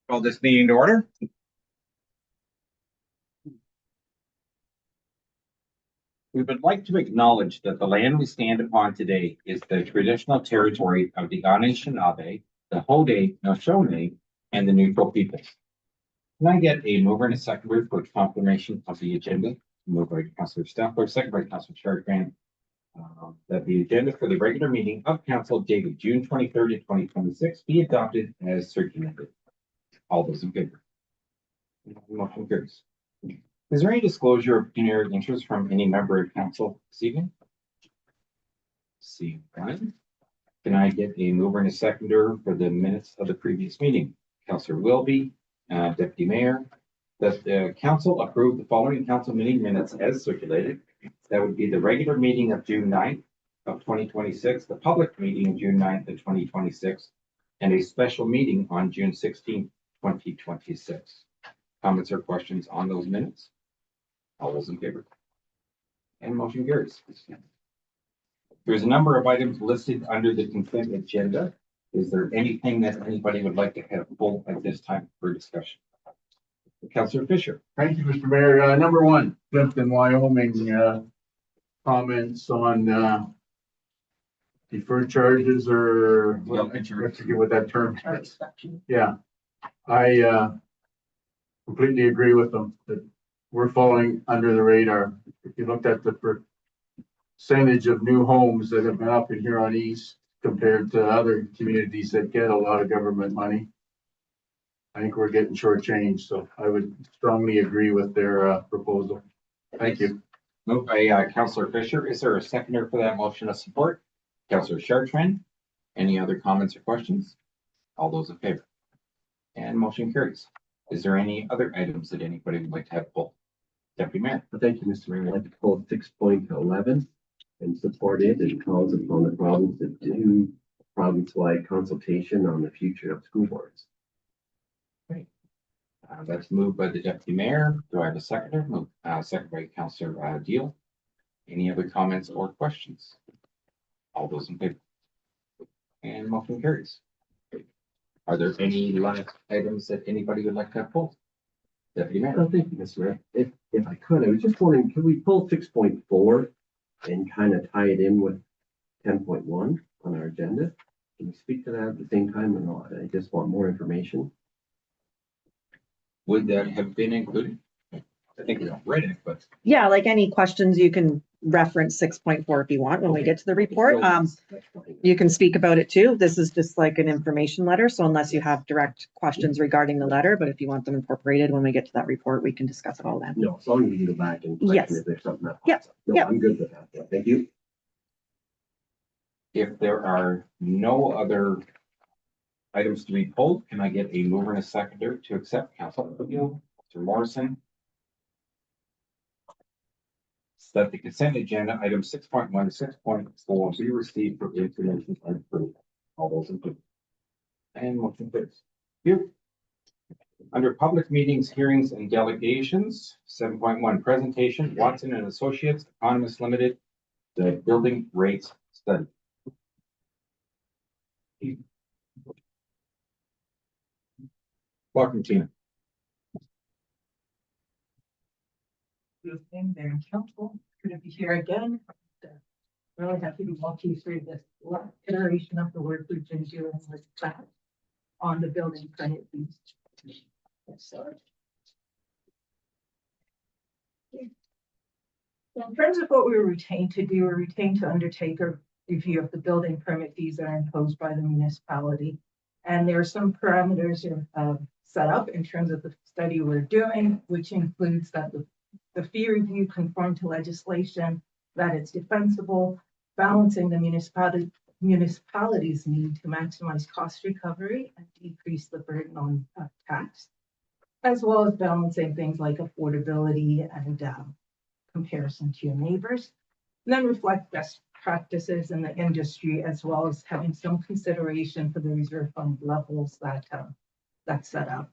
Call this meeting to order. We would like to acknowledge that the land we stand upon today is the traditional territory of the Anishinaabe, the Haudenosaunee, and the neutral peoples. Can I get a mover and a seconder for confirmation of the agenda? Moved by Councillor Steffler, second by Councillor Chartrand. That the agenda for the regular meeting of council dated June 23rd, 2026 be adopted as circulated. All those in favor? Motion carries. Is there any disclosure of pecuniary interest from any member of council this evening? See none. Can I get a mover and a seconder for the minutes of the previous meeting? Councillor Wilby, Deputy Mayor, that the council approve the following council meeting minutes as circulated. That would be the regular meeting of June 9th of 2026, the public meeting of June 9th of 2026, and a special meeting on June 16th, 2026. Comments or questions on those minutes? All those in favor? And motion carries. There's a number of items listed under the consent agenda. Is there anything that anybody would like to have pulled at this time for discussion? Councillor Fisher. Thank you, Mr. Mayor. Number one, Clifton, Wyoming, comments on deferred charges or I forget what that term is. Yeah, I completely agree with them that we're falling under the radar. If you looked at the percentage of new homes that have been up in Huron East compared to other communities that get a lot of government money, I think we're getting shortchanged. So I would strongly agree with their proposal. Thank you. Moved by Councillor Fisher. Is there a seconder for that motion of support? Councillor Chartrand. Any other comments or questions? All those in favor? And motion carries. Is there any other items that anybody would like to have pulled? Deputy Mayor. Thank you, Mr. Mayor. I'd like to pull 6.11 and support it and calls upon the province to do province-wide consultation on the future of school boards. Great. That's moved by the Deputy Mayor. Do I have a seconder? Second by Councillor Deal. Any other comments or questions? All those in favor? And motion carries. Are there any last items that anybody would like to have pulled? Deputy Mayor. Oh, thank you, Mr. Mayor. If I could, I was just wondering, can we pull 6.4 and kind of tie it in with 10.1 on our agenda? Can we speak to that at the same time or not? I just want more information. Would that have been included? I think we read it, but. Yeah, like any questions, you can reference 6.4 if you want when we get to the report. You can speak about it too. This is just like an information letter. So unless you have direct questions regarding the letter, but if you want them incorporated when we get to that report, we can discuss it all then. No, as long as you can go back and question Yes. if there's something that Yep. pops up. No, Yep. I'm good with that. Yeah, thank you. If there are no other items to be pulled, can I get a mover and a seconder to accept? Councilor Mr. Morrison. That the consent agenda item 6.1 to 6.4 be received for information and approved. All those in favor? And motion carries. Here. Under public meetings, hearings, and delegations, 7.1 presentation, Watson and Associates, Economists Limited, the building rates study. Welcome, Tina. Good evening, Mayor and Council. Good to be here again. Really happy to walk you through this iteration of the work we've been doing with that on the building permit fees. So in terms of what we were retained to do, we're retained to undertake a review of the building permit fees that are imposed by the municipality. And there are some parameters set up in terms of the study we're doing, which includes that the fee review conform to legislation, that it's defensible, balancing the municipality's need to maximize cost recovery and decrease the burden on tax, as well as balancing things like affordability and comparison to your neighbors, and then reflect best practices in the industry, as well as having some consideration for the reserve fund levels that's set up.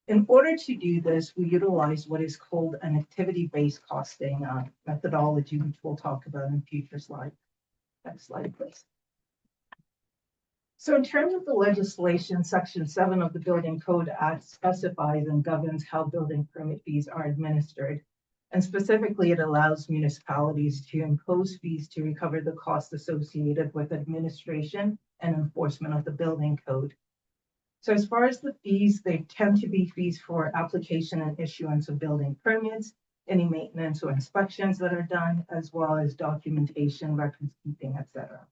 In order to do this, we utilize what is called an activity-based costing methodology, which we'll talk about in future slides. Next slide, please. So in terms of the legislation, section 7 of the Building Code Act specifies and governs how building permit fees are administered. And specifically, it allows municipalities to impose fees to recover the costs associated with administration and enforcement of the building code. So as far as the fees, they tend to be fees for application and issuance of building permits, any maintenance or inspections that are done, as well as documentation, records keeping, etc.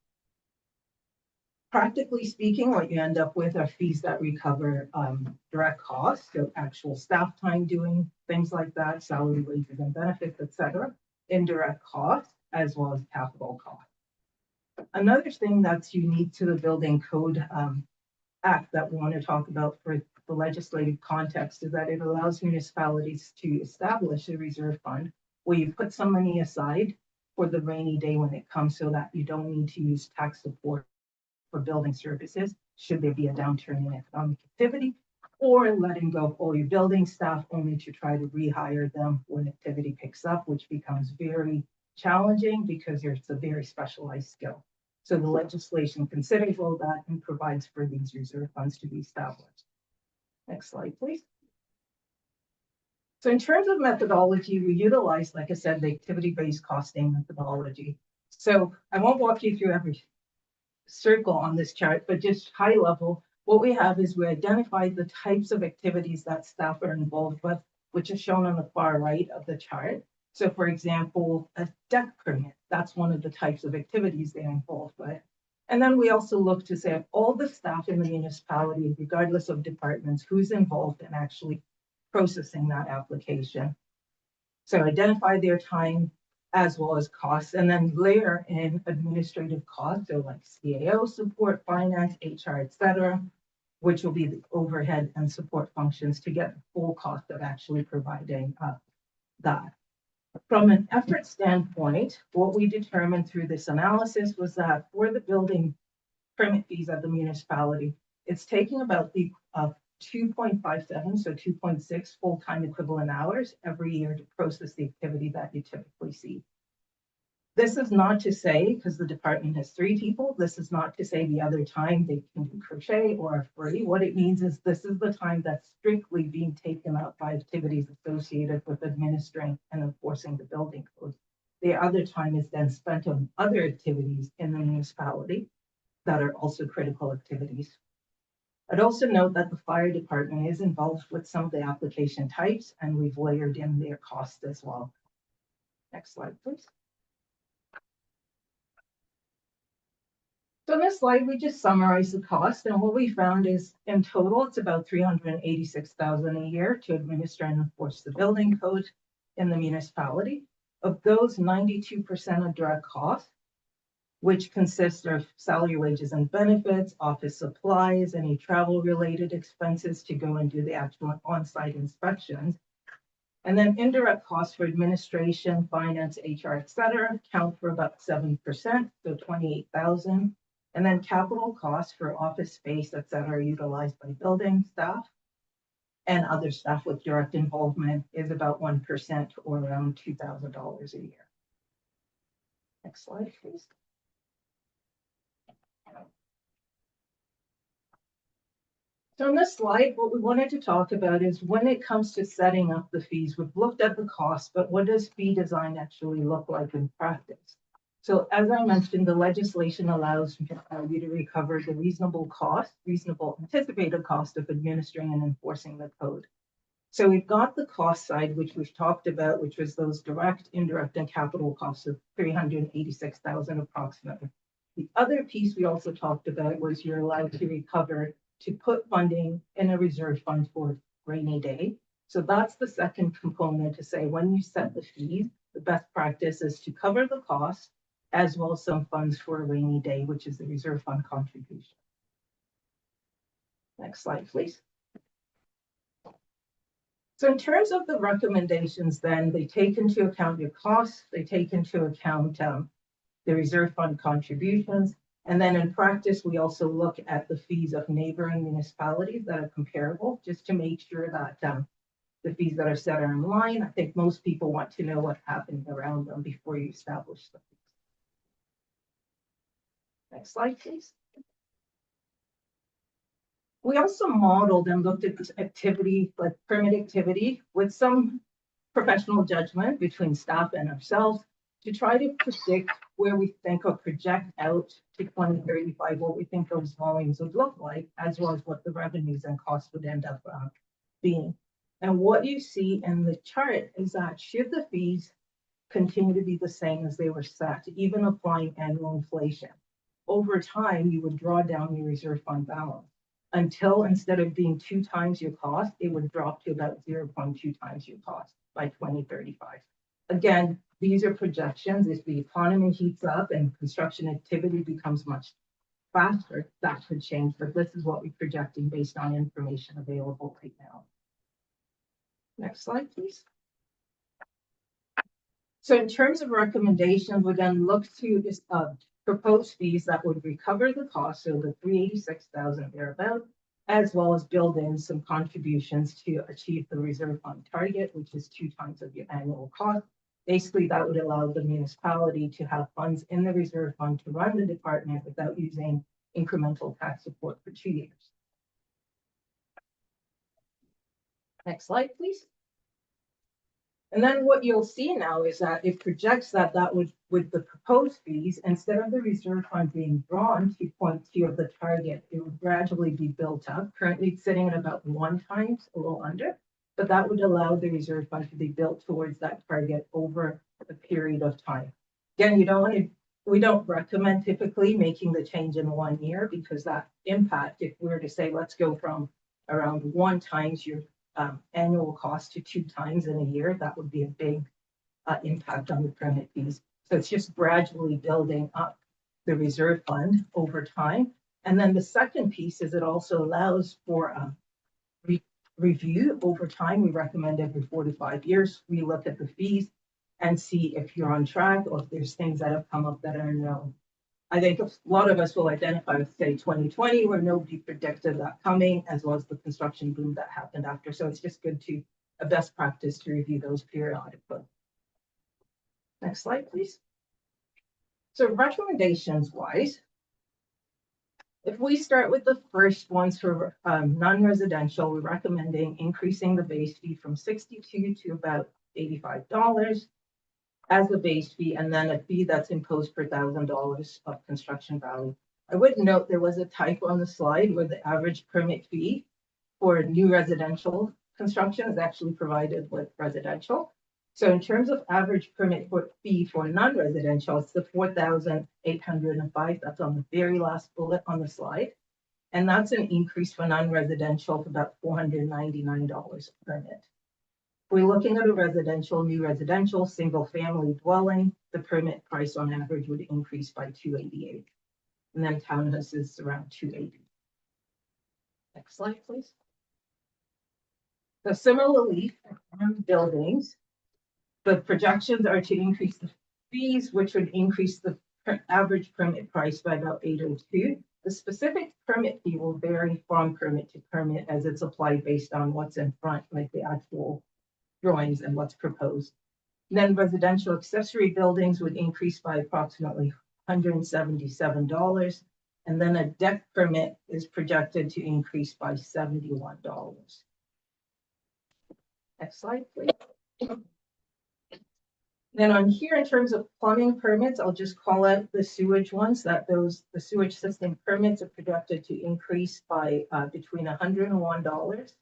Practically speaking, what you end up with are fees that recover direct costs, so actual staff time doing things like that, salary, wages, and benefits, etc. Indirect costs, as well as capital costs. Another thing that's unique to the Building Code Act that we want to talk about for the legislative context is that it allows municipalities to establish a reserve fund where you put some money aside for the rainy day when it comes, so that you don't need to use tax support for building services should there be a downturn in economic activity, or letting go of all your building staff only to try to rehire them when activity picks up, which becomes very challenging because it's a very specialized skill. So the legislation considers all that and provides for these reserve funds to be established. Next slide, please. So in terms of methodology, we utilize, like I said, the activity-based costing methodology. So I won't walk you through every circle on this chart, but just high level, what we have is we identify the types of activities that staff are involved with, which is shown on the far right of the chart. So for example, a deck permit, that's one of the types of activities they're involved with. And then we also look to say all the staff in the municipality, regardless of departments, who's involved in actually processing that application. So identify their time as well as costs, and then layer in administrative costs, so like CAO support, finance, HR, etc., which will be the overhead and support functions to get the full cost of actually providing that. From an effort standpoint, what we determined through this analysis was that for the building permit fees at the municipality, it's taking about the 2.57, so 2.6 full-time equivalent hours every year to process the activity that you typically see. This is not to say, because the department has 3 people, this is not to say the other time they can do crochet or are free. What it means is this is the time that's strictly being taken up by activities associated with administering and enforcing the building code. The other time is then spent on other activities in the municipality that are also critical activities. I'd also note that the fire department is involved with some of the application types, and we've layered in their costs as well. Next slide, please. So in this slide, we just summarize the cost, and what we found is in total, it's about $386,000 a year to administer and enforce the building code in the municipality. Of those, 92% are direct costs, which consists of salary, wages, and benefits, office supplies, any travel-related expenses to go and do the actual on-site inspections. And then indirect costs for administration, finance, HR, et cetera, count for about 7%, so $28,000. And then capital costs for office space, et cetera, are utilized by building staff and other staff with direct involvement is about 1% or around $2,000 a year. Next slide, please. So on this slide, what we wanted to talk about is when it comes to setting up the fees, we've looked at the cost, but what does fee design actually look like in practice? So as I mentioned, the legislation allows you to recover the reasonable anticipated cost of administering and enforcing the code. So we've got the cost side, which we've talked about, which was those direct, indirect, and capital costs of $386,000 approximately. The other piece we also talked about was you're allowed to recover to put funding in a reserve fund for rainy day. So that's the second component to say when you set the fees, the best practice is to cover the cost as well as some funds for a rainy day, which is the reserve fund contribution. Next slide, please. So in terms of the recommendations, then they take into account your costs, they take into account the reserve fund contributions. And then in practice, we also look at the fees of neighboring municipalities that are comparable, just to make sure that the fees that are set are in line. I think most people want to know what happened around them before you establish the fees. Next slide, please. We also modeled and looked at this activity, like permit activity, with some professional judgment between staff and ourselves to try to predict where we think or project out to 2035, what we think those volumes would look like, as well as what the revenues and costs would end up being. And what you see in the chart is that should the fees continue to be the same as they were set, even applying annual inflation, over time, you would draw down your reserve fund balance until instead of being 2 times your cost, it would drop to about 0.2 times your cost by 2035. Again, these are projections. If the economy heats up and construction activity becomes much faster, that could change, but this is what we're projecting based on information available right now. Next slide, please. So in terms of recommendations, we then look to this proposed fees that would recover the cost, so the 386,000 thereabout, as well as build in some contributions to achieve the reserve fund target, which is 2 times of your annual cost. Basically, that would allow the municipality to have funds in the reserve fund to run the department without using incremental tax support for 2 years. Next slide, please. And then what you'll see now is that it projects that would, with the proposed fees, instead of the reserve fund being drawn to 0.2 of the target, it would gradually be built up. Currently it's sitting at about 1 times, a little under, but that would allow the reserve fund to be built towards that target over a period of time. Again, we don't recommend typically making the change in 1 year, because that impact, if we were to say, let's go from around 1 times your annual cost to 2 times in a year, that would be a big impact on the permit fees. So it's just gradually building up the reserve fund over time. And then the second piece is it also allows for review over time. We recommend every 4 to 5 years, we look at the fees and see if you're on track or if there's things that have come up that are known. I think a lot of us will identify with, say, 2020, where nobody predicted that coming, as well as the construction boom that happened after. So it's just good to, a best practice to review those periodically. Next slide, please. So recommendations wise, if we start with the first ones for non-residential, we're recommending increasing the base fee from $62 to about $85. As the base fee, and then a fee that's imposed per $1,000 of construction value. I would note there was a typo on the slide where the average permit fee for new residential construction is actually provided with residential. So in terms of average permit fee for non-residential, it's the $4,805. That's on the very last bullet on the slide. And that's an increase for non-residential of about $499 a permit. We're looking at a new residential, single family dwelling, the permit price on average would increase by $288. And then townhouse is around $280. Next slide, please. So similarly, on buildings, the projections are to increase the fees, which would increase the average permit price by about $802. The specific permit fee will vary from permit to permit as it's applied based on what's in front, like the actual drawings and what's proposed. And then residential accessory buildings would increase by approximately $177. And then a deck permit is projected to increase by $71. Next slide, please. Then on here, in terms of plumbing permits, I'll just call out the sewage ones, the sewage system permits are projected to increase by between $101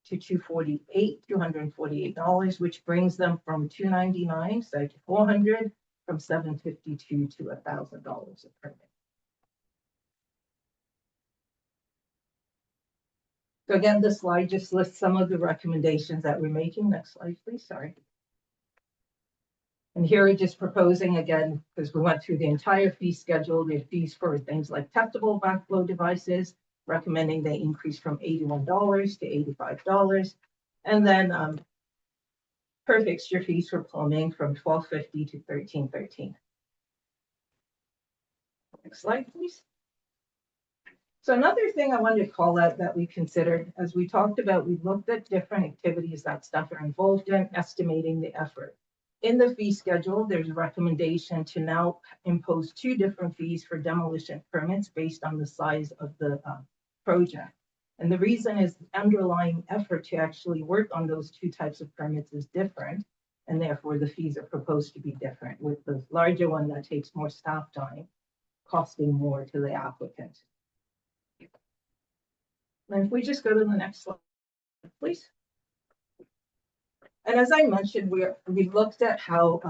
to $248, which brings them from $299, so to $400, from $752 to $1,000 a permit. So again, this slide just lists some of the recommendations that we're making. Next slide, please. Sorry. And here we're just proposing again, because we went through the entire fee schedule, the fees for things like testable backflow devices, recommending they increase from $81 to $85. And then per fixture fees for plumbing from $12.50 to $13.13. Next slide, please. So another thing I wanted to call out that we considered, as we talked about, we looked at different activities that staff are involved in, estimating the effort. In the fee schedule, there's a recommendation to now impose 2 different fees for demolition permits based on the size of the project. And the reason is the underlying effort to actually work on those two types of permits is different. And therefore the fees are proposed to be different, with the larger one that takes more staff time, costing more to the applicant. And if we just go to the next slide, please. And as I mentioned, we looked at how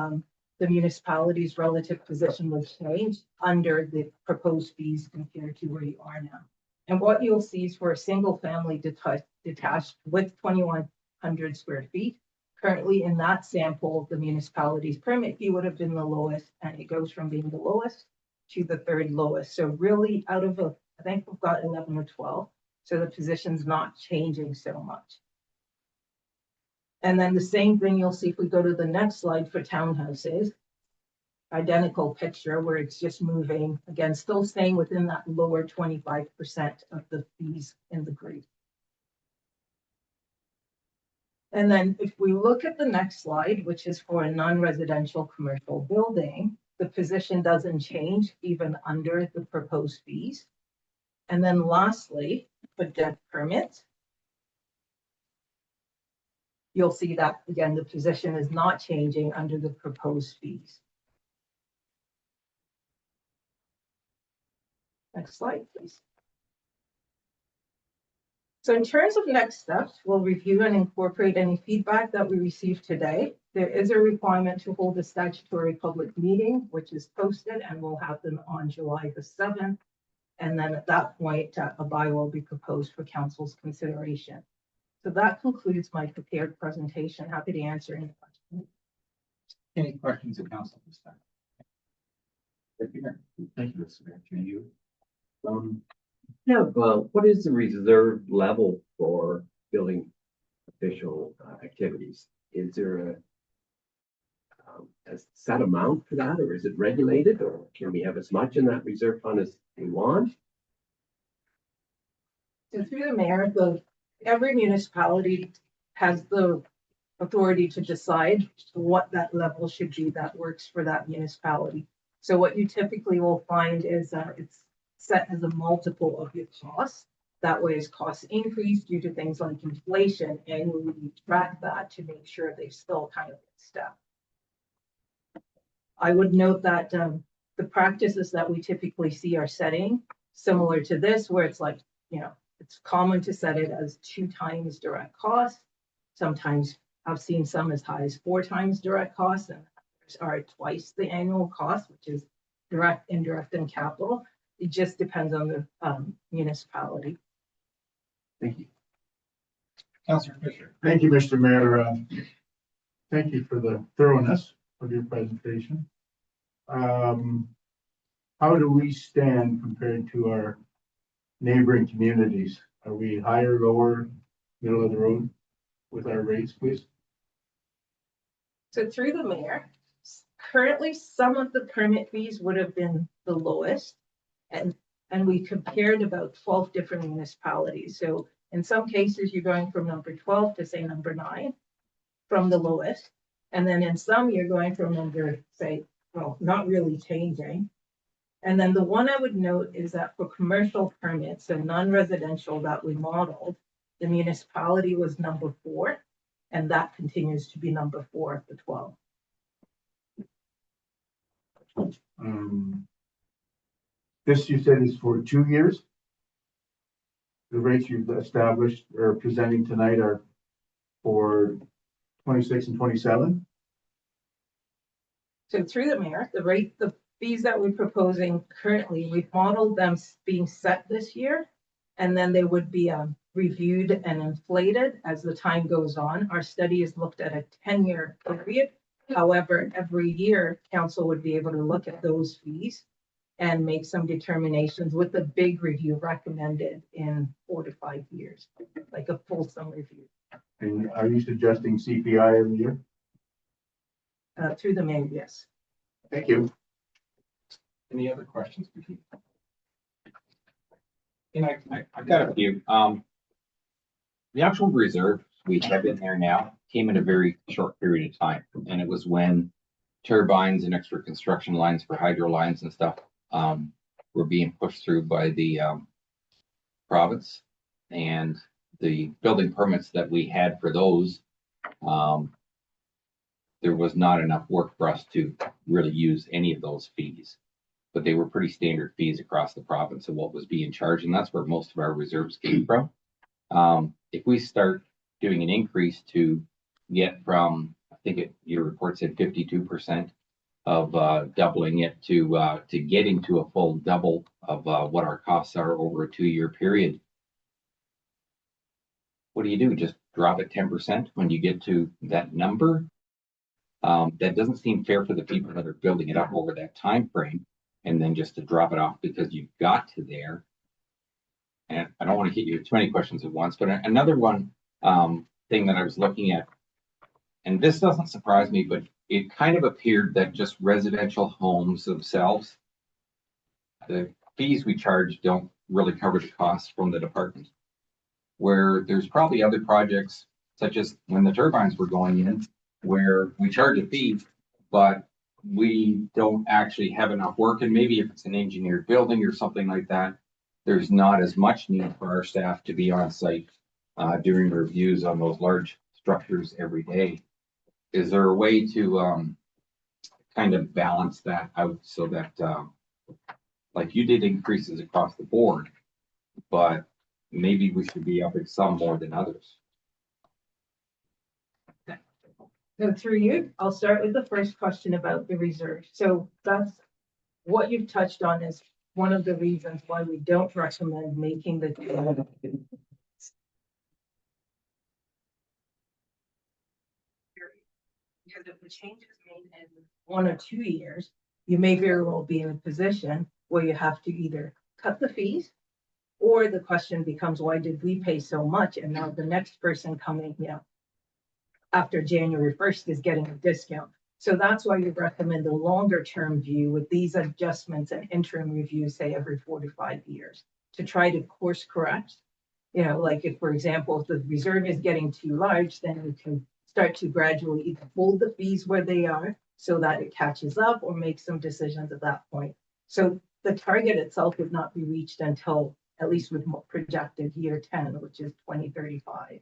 the municipality's relative position was changed under the proposed fees compared to where you are now. And what you'll see is for a single family detached with 2,100 square feet, currently in that sample, the municipality's permit fee would have been the lowest, and it goes from being the lowest to the third lowest. So really out of I think we've got 11 or 12. So the position's not changing so much. And then the same thing you'll see if we go to the next slide for townhouses. Identical picture where it's just moving, again, still staying within that lower 25% of the fees in the grid. And then if we look at the next slide, which is for a non-residential commercial building, the position doesn't change even under the proposed fees. And then lastly, for debt permits, you'll see that again, the position is not changing under the proposed fees. Next slide, please. So in terms of next steps, we'll review and incorporate any feedback that we received today. There is a requirement to hold a statutory public meeting, which is posted and will happen on July the 7th. And then at that point, a bylaw will be proposed for council's consideration. So that concludes my prepared presentation. Happy to answer any questions. Any questions of council this time? Thank you, Mr. Mayor. To you. Yeah, well, what is the reserve level for building official activities? Is there a set amount for that, or is it regulated, or can we have as much in that reserve fund as we want? So through the mayor, every municipality has the authority to decide what that level should be that works for that municipality. So what you typically will find is it's set as a multiple of your costs. That way as costs increase due to things like inflation, annually we track that to make sure they still kind of in step. I would note that the practices that we typically see are setting similar to this, where it's like, it's common to set it as 2 times direct costs. Sometimes I've seen some as high as 4 times direct costs, and others are twice the annual cost, which is direct, indirect, and capital. It just depends on the municipality. Thank you. Councilor Fisher. Thank you, Mr. Mayor. Thank you for the thoroughness of your presentation. How do we stand compared to our neighboring communities? Are we higher, lower, middle of the road with our rates, please? So through the mayor, currently some of the permit fees would have been the lowest, and we compared about 12 different municipalities. So in some cases, you're going from number 12 to say number 9 from the lowest. And then in some, you're going from number, say, well, not really changing. And then the one I would note is that for commercial permits and non-residential that we modeled, the municipality was number 4, and that continues to be number 4 of the 12. This you said is for 2 years? The rates you've established or presenting tonight are for 26 and 27? So through the mayor, the fees that we're proposing currently, we've modeled them being set this year, and then they would be reviewed and inflated as the time goes on. Our study has looked at a 10-year period. However, every year, council would be able to look at those fees and make some determinations with a big review recommended in 4 to 5 years, like a fulsome review. And are you suggesting CPI every year? Through the mayor, yes. Thank you. Any other questions? And I've got a few. The actual reserve we have in there now came in a very short period of time, and it was when turbines and extra construction lines for hydro lines and stuff were being pushed through by the province. and the building permits that we had for those, there was not enough work for us to really use any of those fees. But they were pretty standard fees across the province of what was being charged, and that's where most of our reserves came from. If we start doing an increase to get from, I think your report said 52% of doubling it to getting to a full double of what our costs are over a 2-year period. What do? Just drop it 10% when you get to that number? That doesn't seem fair for the people that are building it up over that time frame, and then just to drop it off because you got to there. And I don't want to hit you with too many questions at once, but another one thing that I was looking at, and this doesn't surprise me, but it kind of appeared that just residential homes themselves, the fees we charge don't really cover the costs from the department. Where there's probably other projects, such as when the turbines were going in, where we charge a fee, but we don't actually have enough work. And maybe if it's an engineered building or something like that, there's not as much need for our staff to be on site doing reviews on those large structures every day. Is there a way to kind of balance that out so that, like you did increases across the board, but maybe we should be upping some more than others? So through you, I'll start with the first question about the reserve. So that's what you've touched on is one of the reasons why we don't recommend making the because if the change is made in 1 or 2 years, you may very well be in a position where you have to either cut the fees, or the question becomes, why did we pay so much? And now the next person coming, after January 1st is getting a discount. So that's why you recommend a longer term view with these adjustments and interim reviews, say every 4 to 5 years, to try to course correct. Like if, for example, if the reserve is getting too large, then we can start to gradually either hold the fees where they are so that it catches up, or make some decisions at that point. So the target itself would not be reached until at least with projected year 10, which is 2035.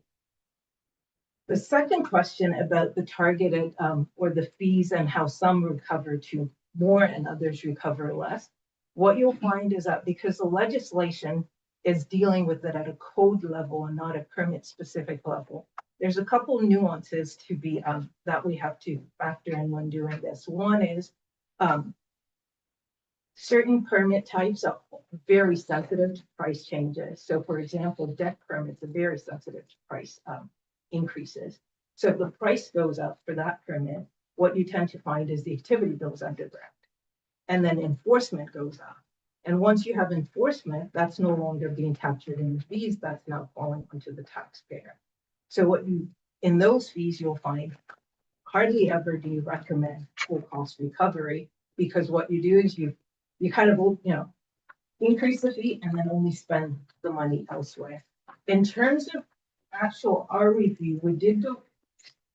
The second question about the targeted or the fees and how some recover to more and others recover less, what you'll find is that because the legislation is dealing with it at a code level and not a permit specific level, there's a couple nuances to be that we have to factor in when doing this. One is certain permit types are very sensitive to price changes. So for example, deck permits are very sensitive to price increases. So if the price goes up for that permit, what you tend to find is the activity goes underground, and then enforcement goes up. And once you have enforcement, that's no longer being captured in the fees, that's now falling onto the taxpayer. So in those fees, you'll find hardly ever do you recommend full cost recovery, because what you do is you kind of, increase the fee and then only spend the money elsewhere. In terms of actual our review, we did go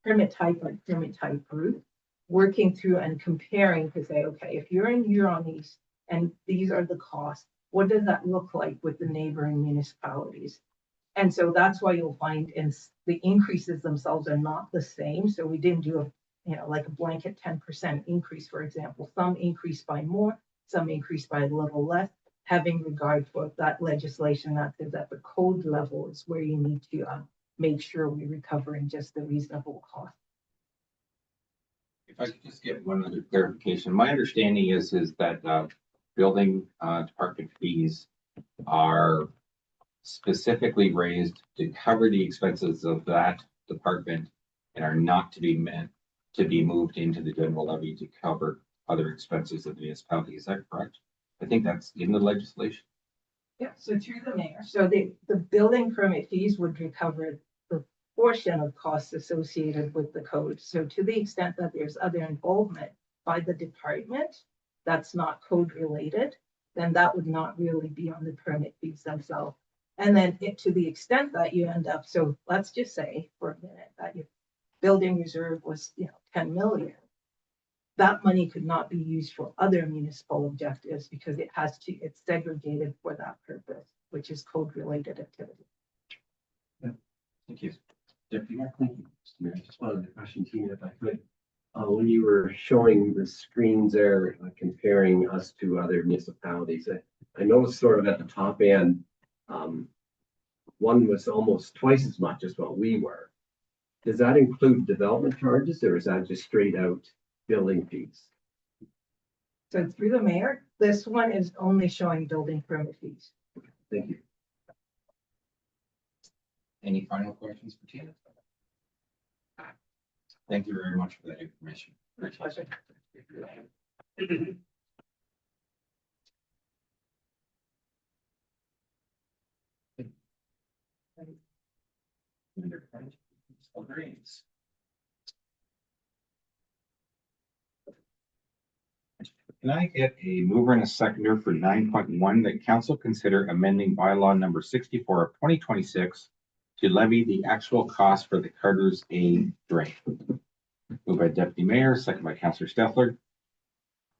permit type by permit type group, working through and comparing to say, okay, if you're in Huron East and these are the costs, what does that look like with the neighboring municipalities? And so that's why you'll find the increases themselves are not the same. So we didn't do like a blanket 10% increase, for example. Some increase by more, some increase by a little less, having regard for that legislation that says at the code level is where you need to make sure we're recovering just the reasonable cost. If I could just get one other clarification, my understanding is that building department fees are specifically raised to cover the expenses of that department and are not to be meant to be moved into the general levy to cover other expenses of the municipality. Is that correct? I think that's in the legislation. Yeah, so through the mayor. So the building permit fees would recover the portion of costs associated with the code. So to the extent that there's other involvement by the department that's not code related, then that would not really be on the permit fees themselves. And then to the extent that you end up, so let's just say for a minute that your building reserve was 10 million. That money could not be used for other municipal objectives because it's segregated for that purpose, which is code related activity. Thank you. Deputy Mayor, thank you. Mr. Mayor, just wanted to question Tina if I could. When you were showing the screens there, comparing us to other municipalities, I noticed sort of at the top end, one was almost twice as much as what we were. Does that include development charges or is that just straight out building fees? So through the mayor, this one is only showing building permit fees. Thank you. Any final questions for Tina? Thank you very much for that information. Appreciate it. Can I get a mover and a seconder for 9.1 that council consider amending bylaw number 64 of 2026 to levy the actual cost for the Carter's A drain? Moved by Deputy Mayor, second by Councillor Steffler.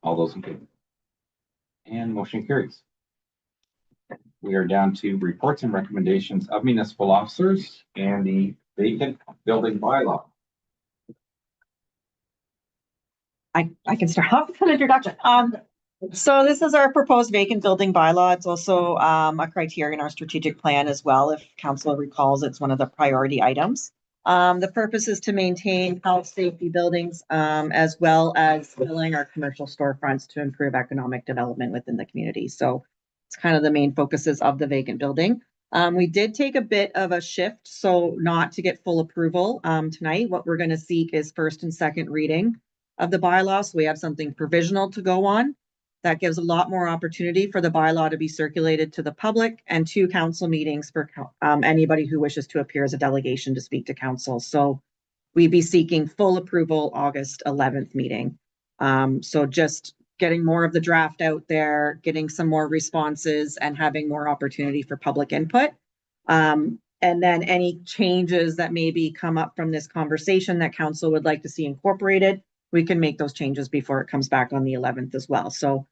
All those in favor? And motion carries. We are down to reports and recommendations of municipal officers and the vacant building bylaw. I can start off with an introduction. So this is our proposed vacant building bylaw. It's also a criteria in our strategic plan as well. If council recalls, it's one of the priority items. The purpose is to maintain health, safety buildings, as well as filling our commercial storefronts to improve economic development within the community. So it's kind of the main focuses of the vacant building. We did take a bit of a shift, so not to get full approval tonight. What we're going to seek is first and second reading of the bylaw. So we have something provisional to go on. That gives a lot more opportunity for the bylaw to be circulated to the public and 2 council meetings for anybody who wishes to appear as a delegation to speak to council. So we'd be seeking full approval August 11th meeting. So just getting more of the draft out there, getting some more responses and having more opportunity for public input. And then any changes that maybe come up from this conversation that council would like to see incorporated, we can make those changes before it comes back on the 11th as well. So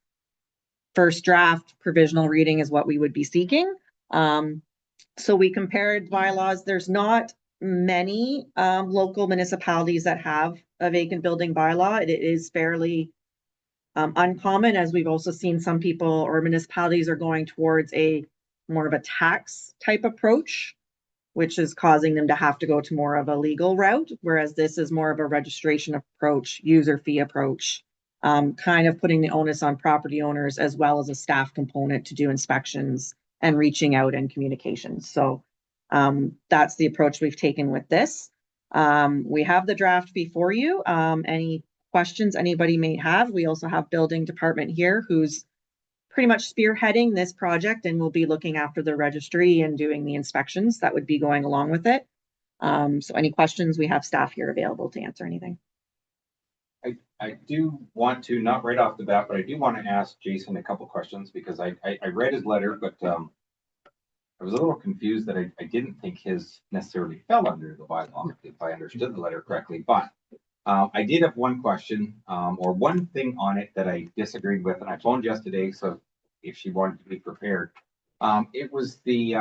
first draft provisional reading is what we would be seeking. So we compared bylaws. There's not many local municipalities that have a vacant building bylaw. It is fairly uncommon, as we've also seen some people or municipalities are going towards a more of a tax type approach, which is causing them to have to go to more of a legal route, whereas this is more of a registration approach, user fee approach, kind of putting the onus on property owners as well as a staff component to do inspections and reaching out and communications. So that's the approach we've taken with this. We have the draft before you. Any questions anybody may have? We also have building department here who's pretty much spearheading this project and will be looking after the registry and doing the inspections that would be going along with it. So any questions, we have staff here available to answer anything. I do want to, not right off the bat, but I do want to ask Jason a couple questions because I read his letter, but I was a little confused that I didn't think his necessarily fell under the bylaw, if I understood the letter correctly. But I did have one question or one thing on it that I disagreed with, and I phoned yesterday, so if she wanted to be prepared. It was the,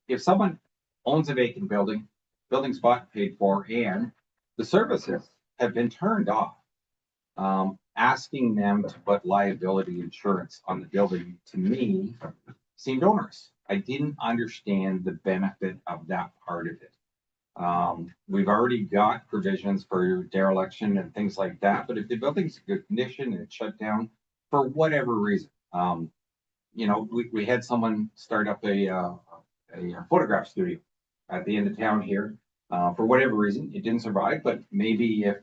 if someone owns a vacant building, building spot paid for, and the services have been turned off, asking them to put liability insurance on the building, to me, seemed onerous. I didn't understand the benefit of that part of it. We've already got provisions for dereliction and things like that, but if the building's in good condition and it's shut down for whatever reason, you know, we had someone start up a photograph studio at the end of town here. For whatever reason, it didn't survive, but maybe if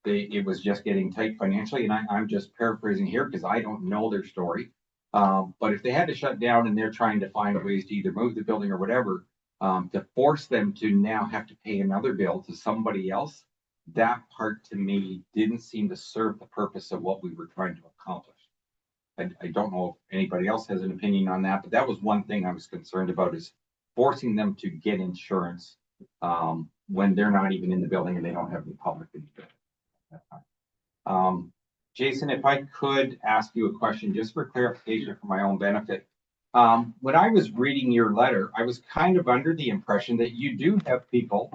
it was just getting tight financially, and I'm just paraphrasing here because I don't know their story. But if they had to shut down and they're trying to find ways to either move the building or whatever, to force them to now have to pay another bill to somebody else, that part to me didn't seem to serve the purpose of what we were trying to accomplish. I don't know if anybody else has an opinion on that, but that was one thing I was concerned about, is forcing them to get insurance when they're not even in the building and they don't have any public in the building. Jason, if I could ask you a question just for clarification for my own benefit. When I was reading your letter, I was kind of under the impression that you do have people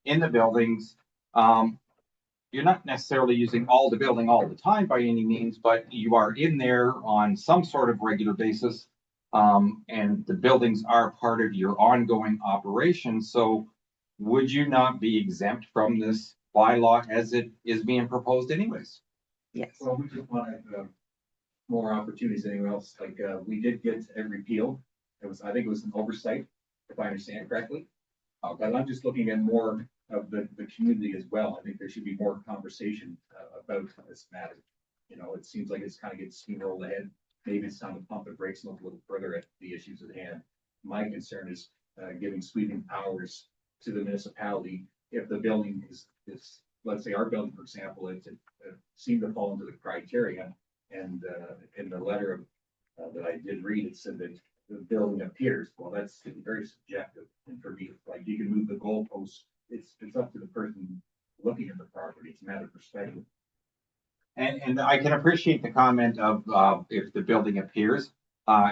in the buildings. You're not necessarily using all the building all the time by any means, but you are in there on some sort of regular basis. And the buildings are part of your ongoing operation. So would you not be exempt from this bylaw as it is being proposed anyways? Yes. Well, we just wanted, more opportunities than anyone else, like, we did get a repeal. I think it was an oversight, if I understand correctly. But I'm just looking at more of the community as well. I think there should be more conversation, about this matter. You know, it seems like it's kind of getting steamrolled ahead. Maybe it's time to pump the brakes and look a little further at the issues at hand. My concern is, giving sweeping powers to the municipality if the building is, let's say our building, for example, it seemed to fall into the criteria. And in the letter that I did read, it said that the building appears. Well, that's very subjective. And for me, like, you can move the goalposts. It's up to the person looking at the property. It's a matter of perspective. And I can appreciate the comment of if the building appears.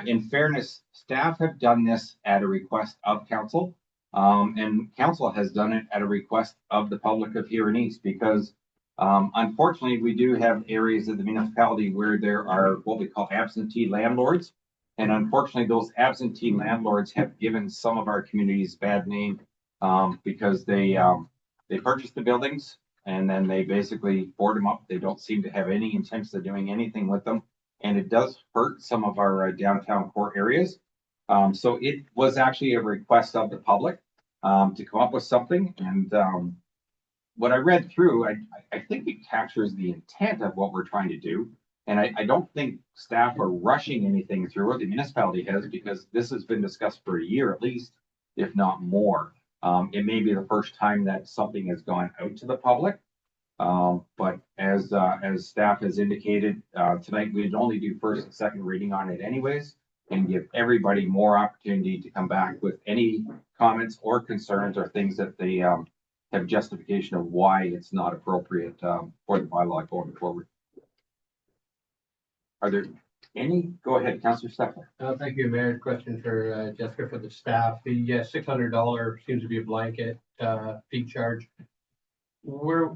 In fairness, staff have done this at a request of council. And council has done it at a request of the public of Huron East because unfortunately, we do have areas of the municipality where there are what we call absentee landlords. And unfortunately, those absentee landlords have given some of our communities bad name because they purchase the buildings and then they basically board them up. They don't seem to have any intention of doing anything with them. And it does hurt some of our downtown core areas. So it was actually a request of the public to come up with something. And what I read through, I think it captures the intent of what we're trying to do. And I don't think staff are rushing anything through, or the municipality has, because this has been discussed for a year at least, if not more. It may be the first time that something has gone out to the public. But as staff has indicated, tonight we'd only do first and second reading on it anyways, and give everybody more opportunity to come back with any comments or concerns or things that they have justification of why it's not appropriate for the bylaw going forward. Are there any? Go ahead, Councillor Stefan. Thank you, Mayor. Question for Jessica for the staff. The $600 seems to be a blanket fee charge.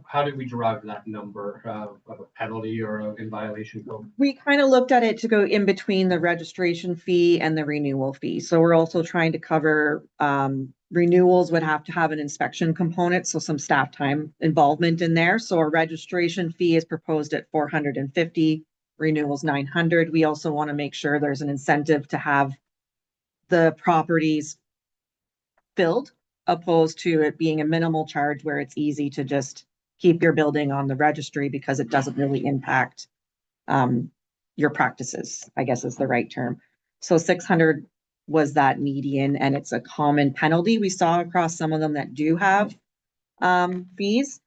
How did we derive that number of a penalty or in violation code? We kind of looked at it to go in between the registration fee and the renewal fee. So we're also trying to cover renewals would have to have an inspection component, so some staff time involvement in there. So a registration fee is proposed at $450, renewals $900. We also want to make sure there's an incentive to have the properties filled, opposed to it being a minimal charge where it's easy to just keep your building on the registry because it doesn't really impact your practices, I guess is the right term. So 600 was that median, and it's a common penalty we saw across some of them that do have fees.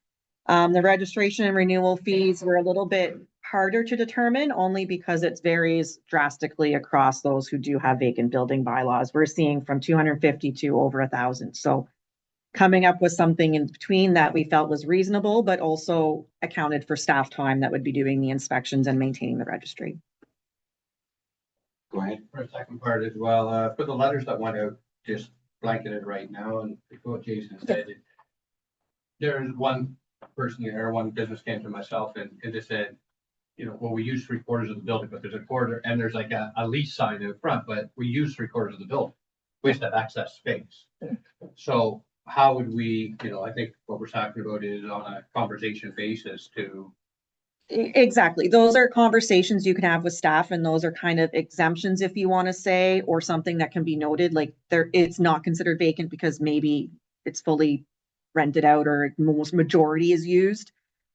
The registration and renewal fees were a little bit harder to determine only because it varies drastically across those who do have vacant building bylaws. We're seeing from 250 to over 1,000. So coming up with something in between that we felt was reasonable, but also accounted for staff time that would be doing the inspections and maintaining the registry. Go ahead. For a second part as well, for the letters that went out, just blanketed right now, and what Jason said, there's one person here, one business came to myself and they said, you know, well, we use 3/4 of the building, but there's a quarter and there's like a lease sign in front, but we use 3/4 of the building. We just have access space. So how would we, you know, I think what we're talking about is on a conversation basis to. Exactly. Those are conversations you can have with staff, and those are kind of exemptions, if you want to say, or something that can be noted, like it's not considered vacant because maybe it's fully rented out or most majority is used.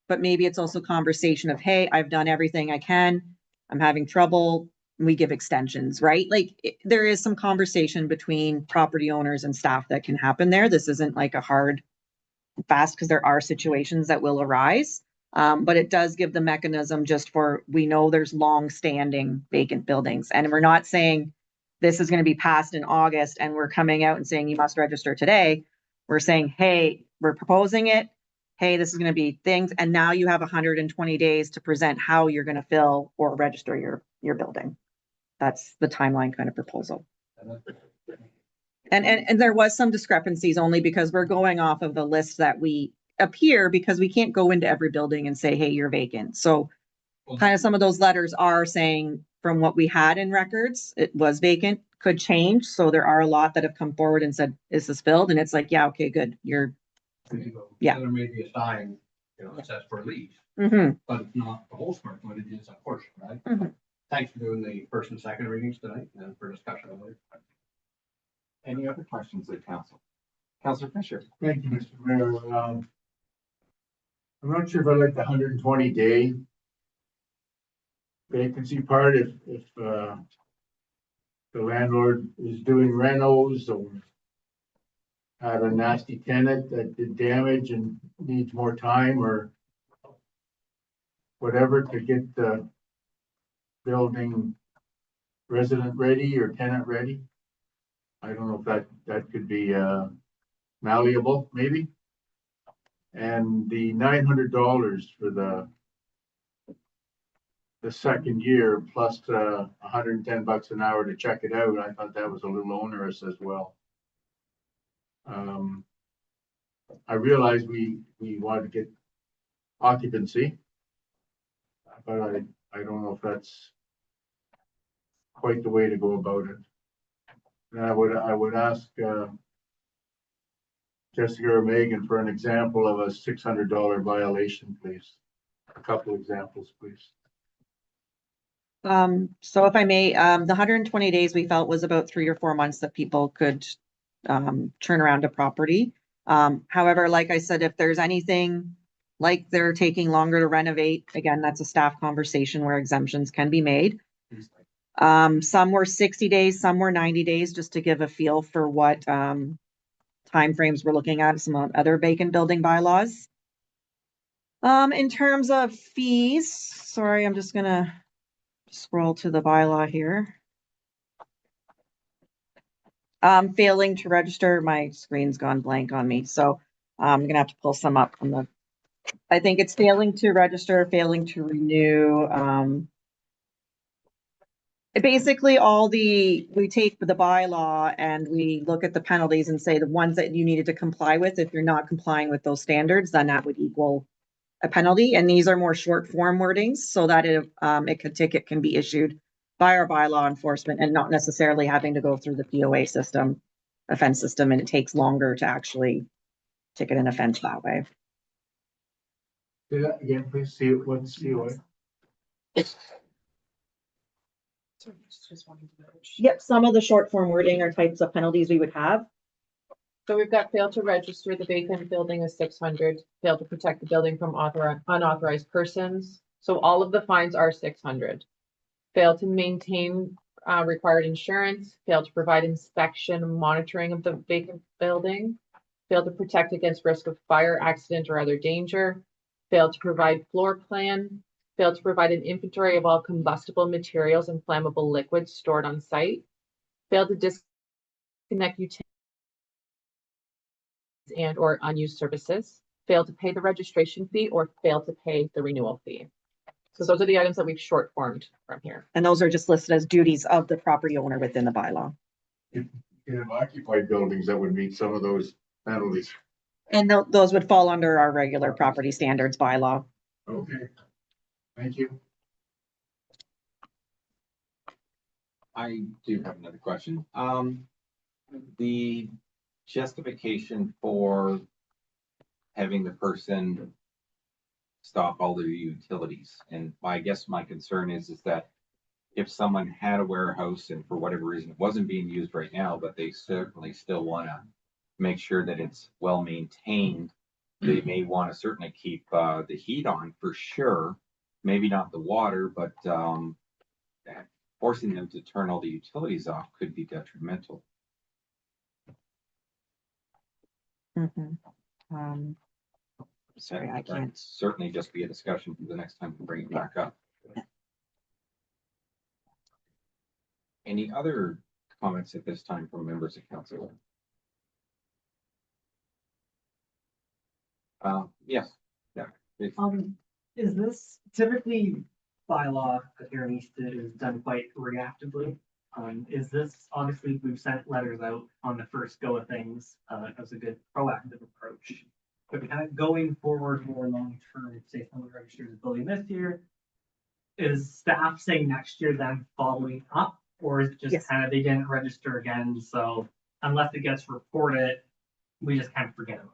But maybe it's also conversation of, hey, I've done everything I can. I'm having trouble. We give extensions, right? Like there is some conversation between property owners and staff that can happen there. This isn't like a hard fast because there are situations that will arise. But it does give the mechanism just for, we know there's long-standing vacant buildings, and we're not saying this is going to be passed in August and we're coming out and saying you must register today. We're saying, hey, we're proposing it. Hey, this is going to be things. And now you have 120 days to present how you're going to fill or register your building. That's the timeline kind of proposal. And there was some discrepancies only because we're going off of the list that we appear because we can't go into every building and say, hey, you're vacant. So kind of some of those letters are saying from what we had in records, it was vacant, could change. So there are a lot that have come forward and said, is this filled? And it's like, yeah, okay, good. You're, Yeah. There may be a sign, it says for lease, mhm. but it's not the whole square footage, it's a portion, right? Mhm. Thanks for doing the first and second readings tonight and for discussion later. Any other questions of council? Councilor Fisher? Thank you, Mr. Mayor. I'm not sure if I like the 120-day vacancy part, if the landlord is doing renos or had a nasty tenant that did damage and needs more time or whatever to get the building resident ready or tenant ready. I don't know if that could be malleable, maybe. And the $900 for the second year plus $110 an hour to check it out. I thought that was a little onerous as well. I realize we want to get occupancy, but I don't know if that's quite the way to go about it. And I would ask Jessica or Megan for an example of a $600 violation, please. A couple examples, please. So if I may, the 120 days we felt was about 3 or 4 months that people could turn around a property. However, like I said, if there's anything like they're taking longer to renovate, again, that's a staff conversation where exemptions can be made. Some were 60 days, some were 90 days, just to give a feel for what timeframes we're looking at, some other vacant building bylaws. In terms of fees, sorry, I'm just gonna scroll to the bylaw here. Failing to register, my screen's gone blank on me, so I'm gonna have to pull some up from the, I think it's failing to register, failing to renew, basically we take the bylaw and we look at the penalties and say the ones that you needed to comply with, if you're not complying with those standards, then that would equal a penalty. And these are more short form wordings so that ticket can be issued by our bylaw enforcement and not necessarily having to go through the POA system, offense system, and it takes longer to actually ticket an offense that way. Do that again, please. See what's COA. Yep, some of the short form wording are types of penalties we would have. So we've got fail to register the vacant building is 600, fail to protect the building from unauthorized persons. So all of the fines are 600. Fail to maintain required insurance, fail to provide inspection and monitoring of the vacant building, fail to protect against risk of fire, accident, or other danger, fail to provide floor plan, fail to provide an inventory of all combustible materials and flammable liquids stored on site, fail to disconnect utilities and or unused services, fail to pay the registration fee, or fail to pay the renewal fee. So those are the items that we've short formed from here. And those are just listed as duties of the property owner within the bylaw. You have occupied buildings that would meet some of those penalties. And those would fall under our regular property standards bylaw. Okay. Thank you. I do have another question. The justification for having the person stop all their utilities, and I guess my concern is that if someone had a warehouse and for whatever reason it wasn't being used right now, but they certainly still want to make sure that it's well maintained, they may want to certainly keep the heat on for sure, maybe not the water, but forcing them to turn all the utilities off could be detrimental. Sorry, I That can't. certainly just be a discussion for the next time we bring it back up. Any other comments at this time from members of council? Yes, yeah. Is this typically bylaw here in Easton is done quite reactively. Is this, obviously, we've sent letters out on the first go of things, as a good proactive approach. But kind of going forward more long-term, say someone registers a building this year, is staff saying next year then following up? Or is it Yes. just kind of they didn't register again, so unless it gets reported, we just kind of forget about it?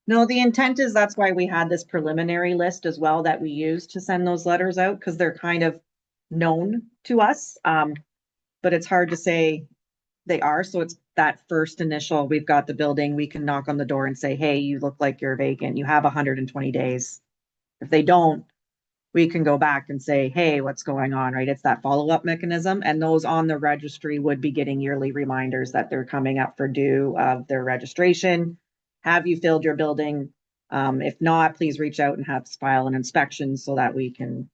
No, the intent is that's why we had this preliminary list as well that we use to send those letters out, because they're kind of known to us. But it's hard to say they are, so it's that first initial, we've got the building, we can knock on the door and say, hey, you look like you're vacant, you have 120 days. If they don't, we can go back and say, hey, what's going on, right? It's that follow-up mechanism, and those on the registry would be getting yearly reminders that they're coming up for due of their registration. Have you filled your building? If not, please reach out and have us file an inspection so that we can,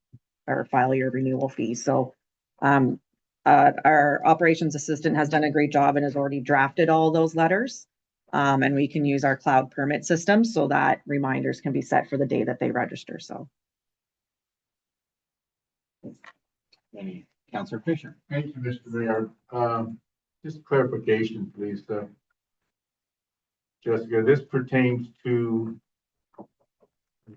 or file your renewal fee. So, our operations assistant has done a great job and has already drafted all those letters. And we can use our cloud permit system so that reminders can be set for the day that they register, so. Any, Counselor Fisher? Thank you, Mr. Mayor. Just clarification, please. Jessica, this pertains to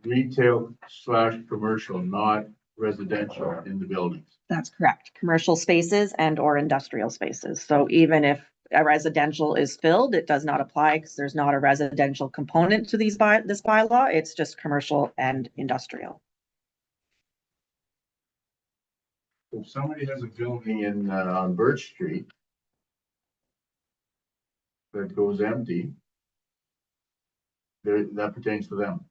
retail / commercial, not residential in the buildings. That's correct. Commercial spaces and or industrial spaces. So even if a residential is filled, it does not apply because there's not a residential component to this bylaw. It's just commercial and industrial. If somebody has a building on Birch Street that goes empty, that pertains to them.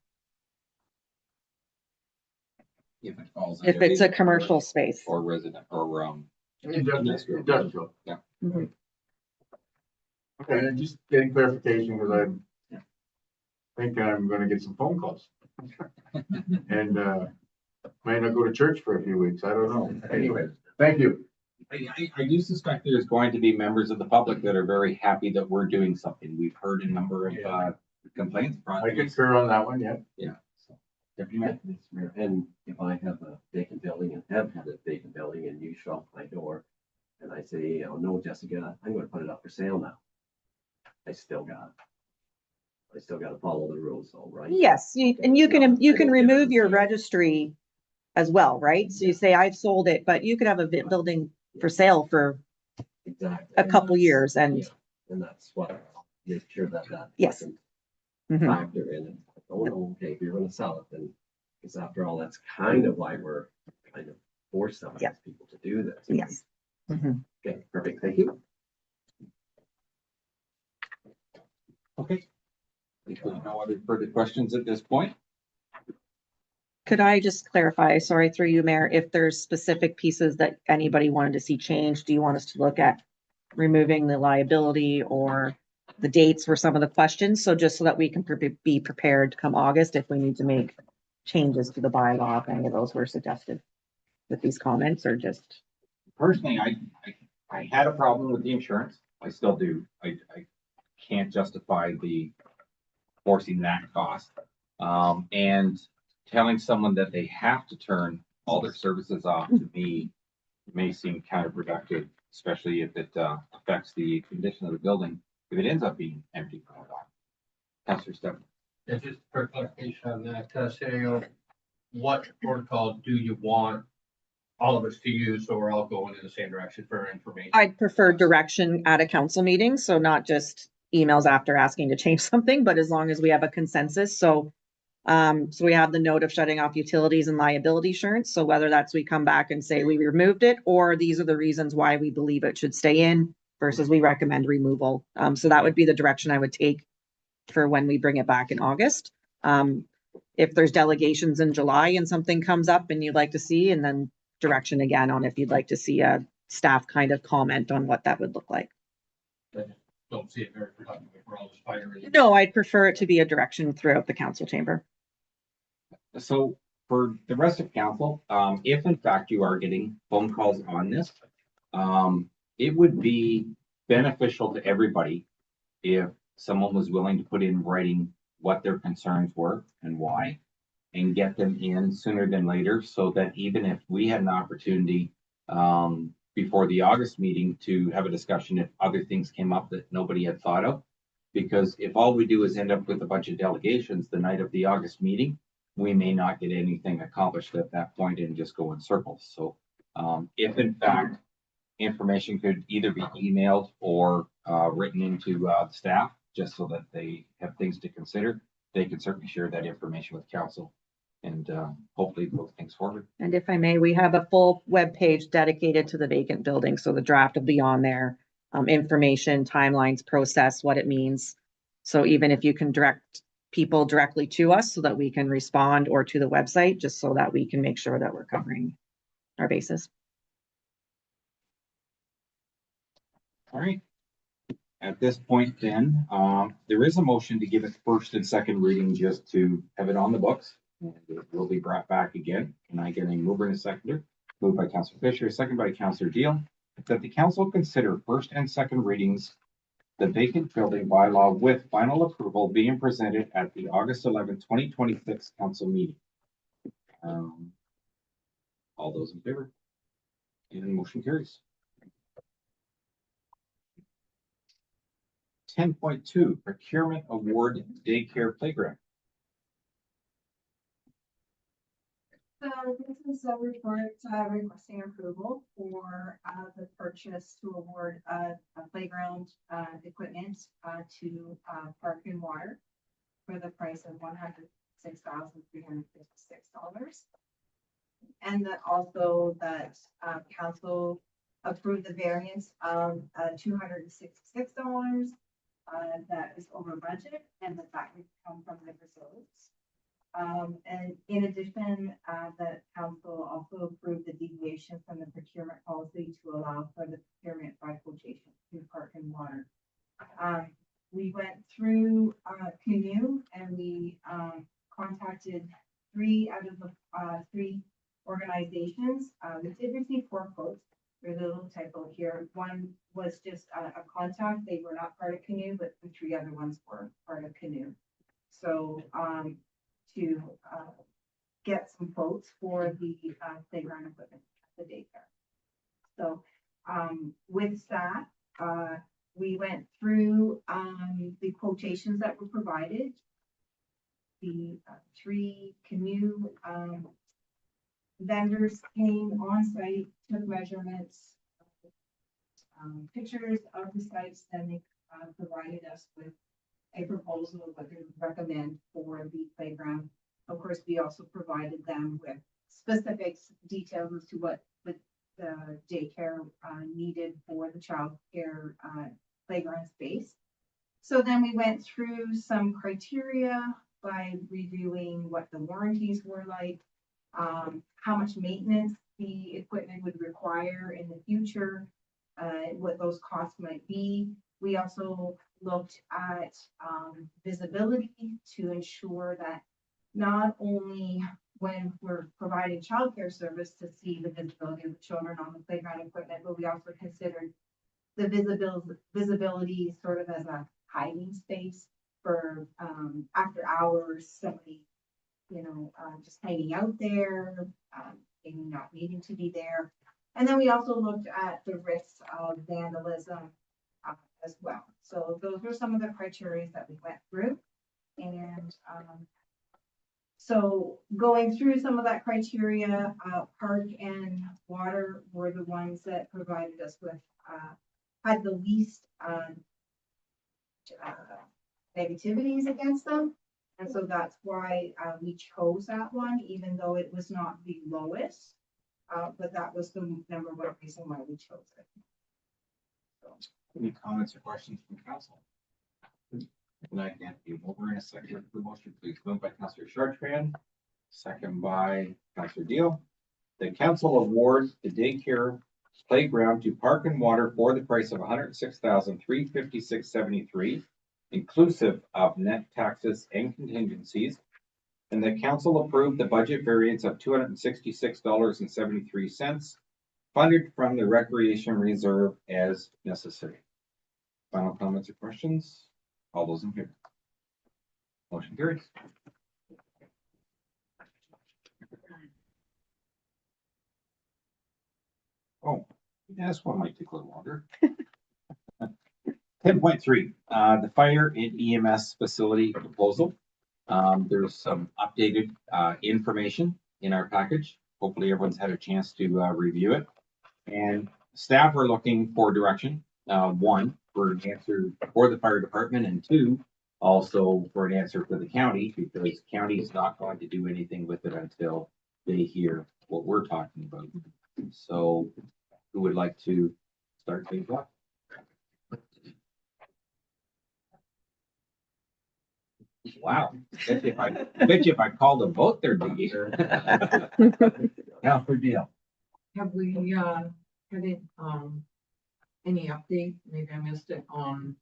If it falls. If under it's a either commercial space. Or resident, or, Industrial. Mhm. Okay, and just getting clarification because I think I'm gonna get some phone calls. And, might not go to church for a few weeks. I don't know. Anyway, thank you. I do suspect there's going to be members of the public that are very happy that we're doing something. We've heard a number of, complaints. I concur on that one, yeah. Yeah. So, Deputy Mayor? Mr. Mayor, and if I have a vacant building and have had a vacant building and you show up my door and I say, oh no, Jessica, I'm gonna put it up for sale now. I still got to follow the rules, all right? Yes, and you can remove your registry as well, right? So you say, I've sold it, but you could have a building for sale for Exactly. a couple years and. Yeah, and that's what, make sure that Yes. doesn't Mhm. factor in. Oh, no, okay, if you're gonna sell it, then, because after all, that's kind of why we're kind of forced some of Yeah. these people to do this. Yes. Mhm. Okay, perfect, thank you. Okay. If there's no other further questions at this point, Could I just clarify, sorry, through you, Mayor, if there's specific pieces that anybody wanted to see changed, do you want us to look at removing the liability or the dates for some of the questions? So just so that we can be prepared come August if we need to make changes to the bylaw, if any of those were suggested with these comments, or just, personally, I had a problem with the insurance. I still do. I can't justify the forcing that cost. And telling someone that they have to turn all their services off to me may seem counterproductive, especially if it affects the condition of the building, if it ends up being empty for a while. Councilor Stephens. Yeah, just for clarification on that, scenario, what protocol do you want all of us to use, so we're all going in the same direction for information? I'd prefer direction at a council meeting, so not just emails after asking to change something, but as long as we have a consensus, so we have the note of shutting off utilities and liability insurance. So whether that's we come back and say we removed it, or these are the reasons why we believe it should stay in versus we recommend removal. So that would be the direction I would take for when we bring it back in August. If there's delegations in July and something comes up and you'd like to see, and then direction again on if you'd like to see a staff kind of comment on what that would look like. Don't see it very productive if we're all just firing. No, I'd prefer it to be a direction throughout the council chamber. So for the rest of council, if in fact you are getting phone calls on this, it would be beneficial to everybody if someone was willing to put in writing what their concerns were and why. and get them in sooner than later, so that even if we had an opportunity before the August meeting to have a discussion if other things came up that nobody had thought of. Because if all we do is end up with a bunch of delegations the night of the August meeting, we may not get anything accomplished at that point and just go in circles. So if in fact information could either be emailed or written into the staff, just so that they have things to consider, they can certainly share that information with council and hopefully move things forward. And if I may, we have a full web page dedicated to the vacant building, so the draft will be on there. Information, timelines, process, what it means. So even if you can direct people directly to us so that we can respond, or to the website, just so that we can make sure that we're covering our bases. All right. At this point then, there is a motion to give it first and second reading just to have it on the books. And it will be brought back again. Can I get a mover and a seconder? Moved by Councillor Fisher, second by Councillor Deal, that the council consider first and second readings the vacant building bylaw with final approval being presented at the August 11th, 2026 council meeting. All those in favor? And motion carries. 10.2 procurement award daycare playground. So this is a report requesting approval for the purchase to award a playground equipment to Park and Water for the price of $106,356. And that also that council approved the variance of $266 that is over budget, and that would come from the reserves. And in addition, the council also approved the deviation from the procurement policy to allow for the procurement by quotation through Park and Water. We went through Canoe, and we contacted 3 out of the 3 organizations. We did receive 4 quotes. There's a little typo here. One was just a contact. They were not part of Canoe, but the 3 other ones were part of Canoe. So to get some quotes for the playground equipment at the daycare. So with that, we went through the quotations that were provided. The 3 Canoe vendors came on site, took measurements, pictures of the sites, then they provided us with a proposal of what they would recommend for the playground. Of course, we also provided them with specifics, details as to what the daycare needed for the child care playground space. So then we went through some criteria by reviewing what the warranties were like, how much maintenance the equipment would require in the future, what those costs might be. We also looked at visibility to ensure that not only when we're providing childcare service to see the visibility of the children on the playground equipment, but we also considered the visibility sort of as a hiding space for after hours, somebody, just hanging out there, maybe not needing to be there. And then we also looked at the risks of vandalism as well. So those were some of the criteria that we went through. And so going through some of that criteria, Park and Water were the ones that provided us with, had the least negativities against them. And so that's why we chose that one, even though it was not the lowest. But that was the number 1 reason why we chose it. So. Any comments or questions from council? And I can't be over in a second for the motion, please. Moved by Councillor Chartrand, second by Councillor Deal. The council awards the daycare playground to Park and Water for the price of $106,356.73, inclusive of net taxes and contingencies. And the council approved the budget variance of $266.73, funded from the recreation reserve as necessary. Final comments or questions? All those in favor? Motion carries. Yeah, this one might take a little longer. 10.3, the fire and EMS facility proposal. There's some updated information in our package. Hopefully everyone's had a chance to review it. And staff are looking for direction. One, for an answer for the fire department, and two, also for an answer for the county, because county is not going to do anything with it until they hear what we're talking about. So who would like to start things off? Wow, bet you if I called a vote, there'd be. Now for deal. Have we, had it, any update, maybe I missed it, on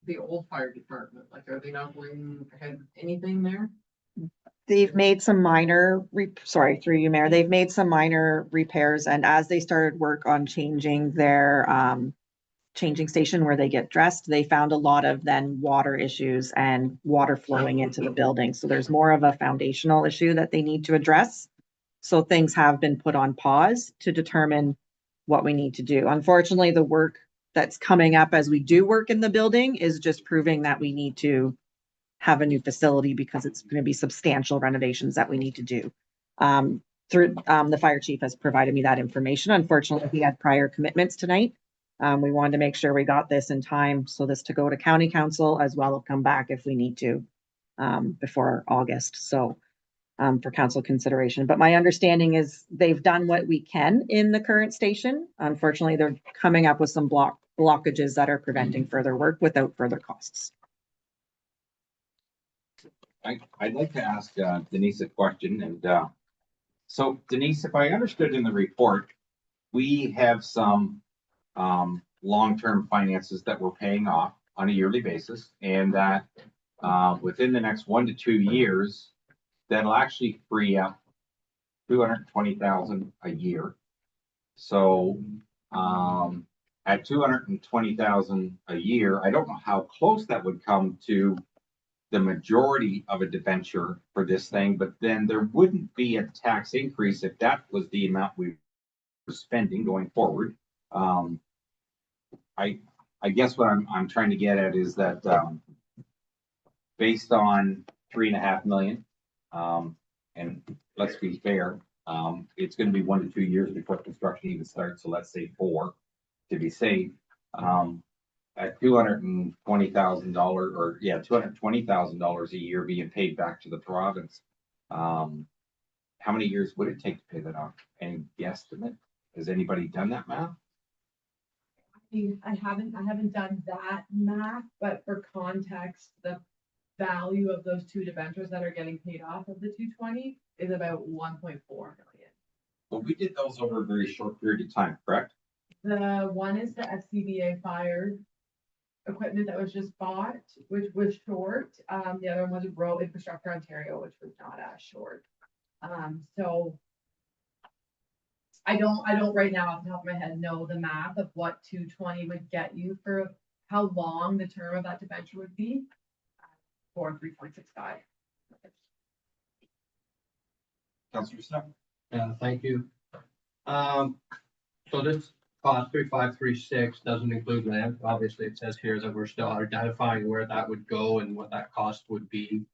the old fire department? Like, are they not going ahead with anything there? They've made some minor, sorry, through you, Mayor, they've made some minor repairs, and as they started work on changing their, changing station where they get dressed, they found a lot of then water issues and water flowing into the building. So there's more of a foundational issue that they need to address. So things have been put on pause to determine what we need to do. Unfortunately, the work that's coming up as we do work in the building is just proving that we need to have a new facility because it's going to be substantial renovations that we need to do. The fire chief has provided me that information. Unfortunately, he had prior commitments tonight. We wanted to make sure we got this in time, so this to go to county council as well as come back if we need to, before August. So, for council consideration, but my understanding is they've done what we can in the current station. Unfortunately, they're coming up with some blockages that are preventing further work without further costs. I'd like to ask Denise a question, and so Denise, if I understood in the report, we have some long-term finances that we're paying off on a yearly basis, and that within the next 1 to 2 years, that'll actually free up $220,000 a year. So at $220,000 a year, I don't know how close that would come to the majority of a debenture for this thing, but then there wouldn't be a tax increase if that was the amount we were spending going forward. I guess what I'm trying to get at is that based on 3.5 million, and let's be fair, it's going to be 1 to 2 years before construction even starts. So let's say 4 to be safe. At $220,000 or $220,000 a year being paid back to the province. How many years would it take to pay that off? Any guesstimate? Has anybody done that math? I haven't done that math, but for context, the value of those two debentures that are getting paid off of the 220 is about 1.4 million. Well, we did those over a very short period of time, correct? The one is the FCBA fire equipment that was just bought, which was short. The other one was Rural Infrastructure Ontario, which was not as short. So I don't right now off the top of my head know the math of what 220 would get you for how long the term of that debenture would be for 3.65. Councillor Snow. Thank you. So this cost 3536 doesn't include land. Obviously, it says here that we're still identifying where that would go and what that cost would be.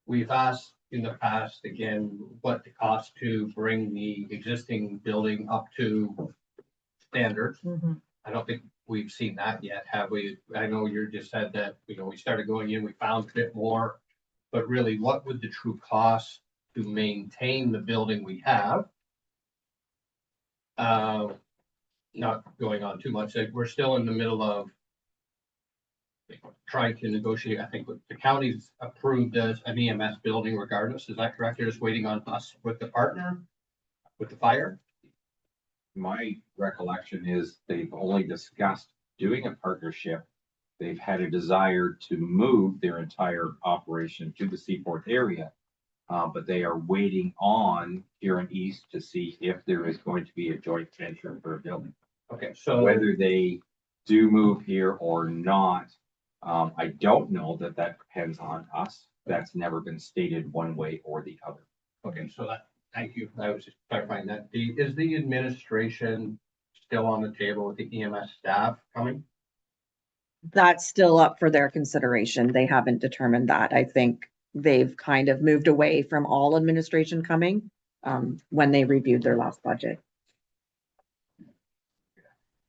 We've asked in the past, again, what the cost to bring the existing building up to standard. I don't think we've seen that yet, have we? I know you just said that, we started going in, we found a bit more, but really, what would the true cost to maintain the building we have? Not going on too much, we're still in the middle of trying to negotiate. I think what the county's approved as an EMS building regardless. Is that correct? They're just waiting on us with the partner, with the fire? My recollection is they've only discussed doing a partnership. They've had a desire to move their entire operation to the Seaforth area. But they are waiting on Huron East to see if there is going to be a joint venture for a building. Okay, so Whether they do move here or not, I don't know that depends on us. That's never been stated one way or the other. okay, so that, thank you. I was just clarifying that. Is the administration still on the table with the EMS staff coming? That's still up for their consideration. They haven't determined that. I think they've kind of moved away from all administration coming when they reviewed their last budget.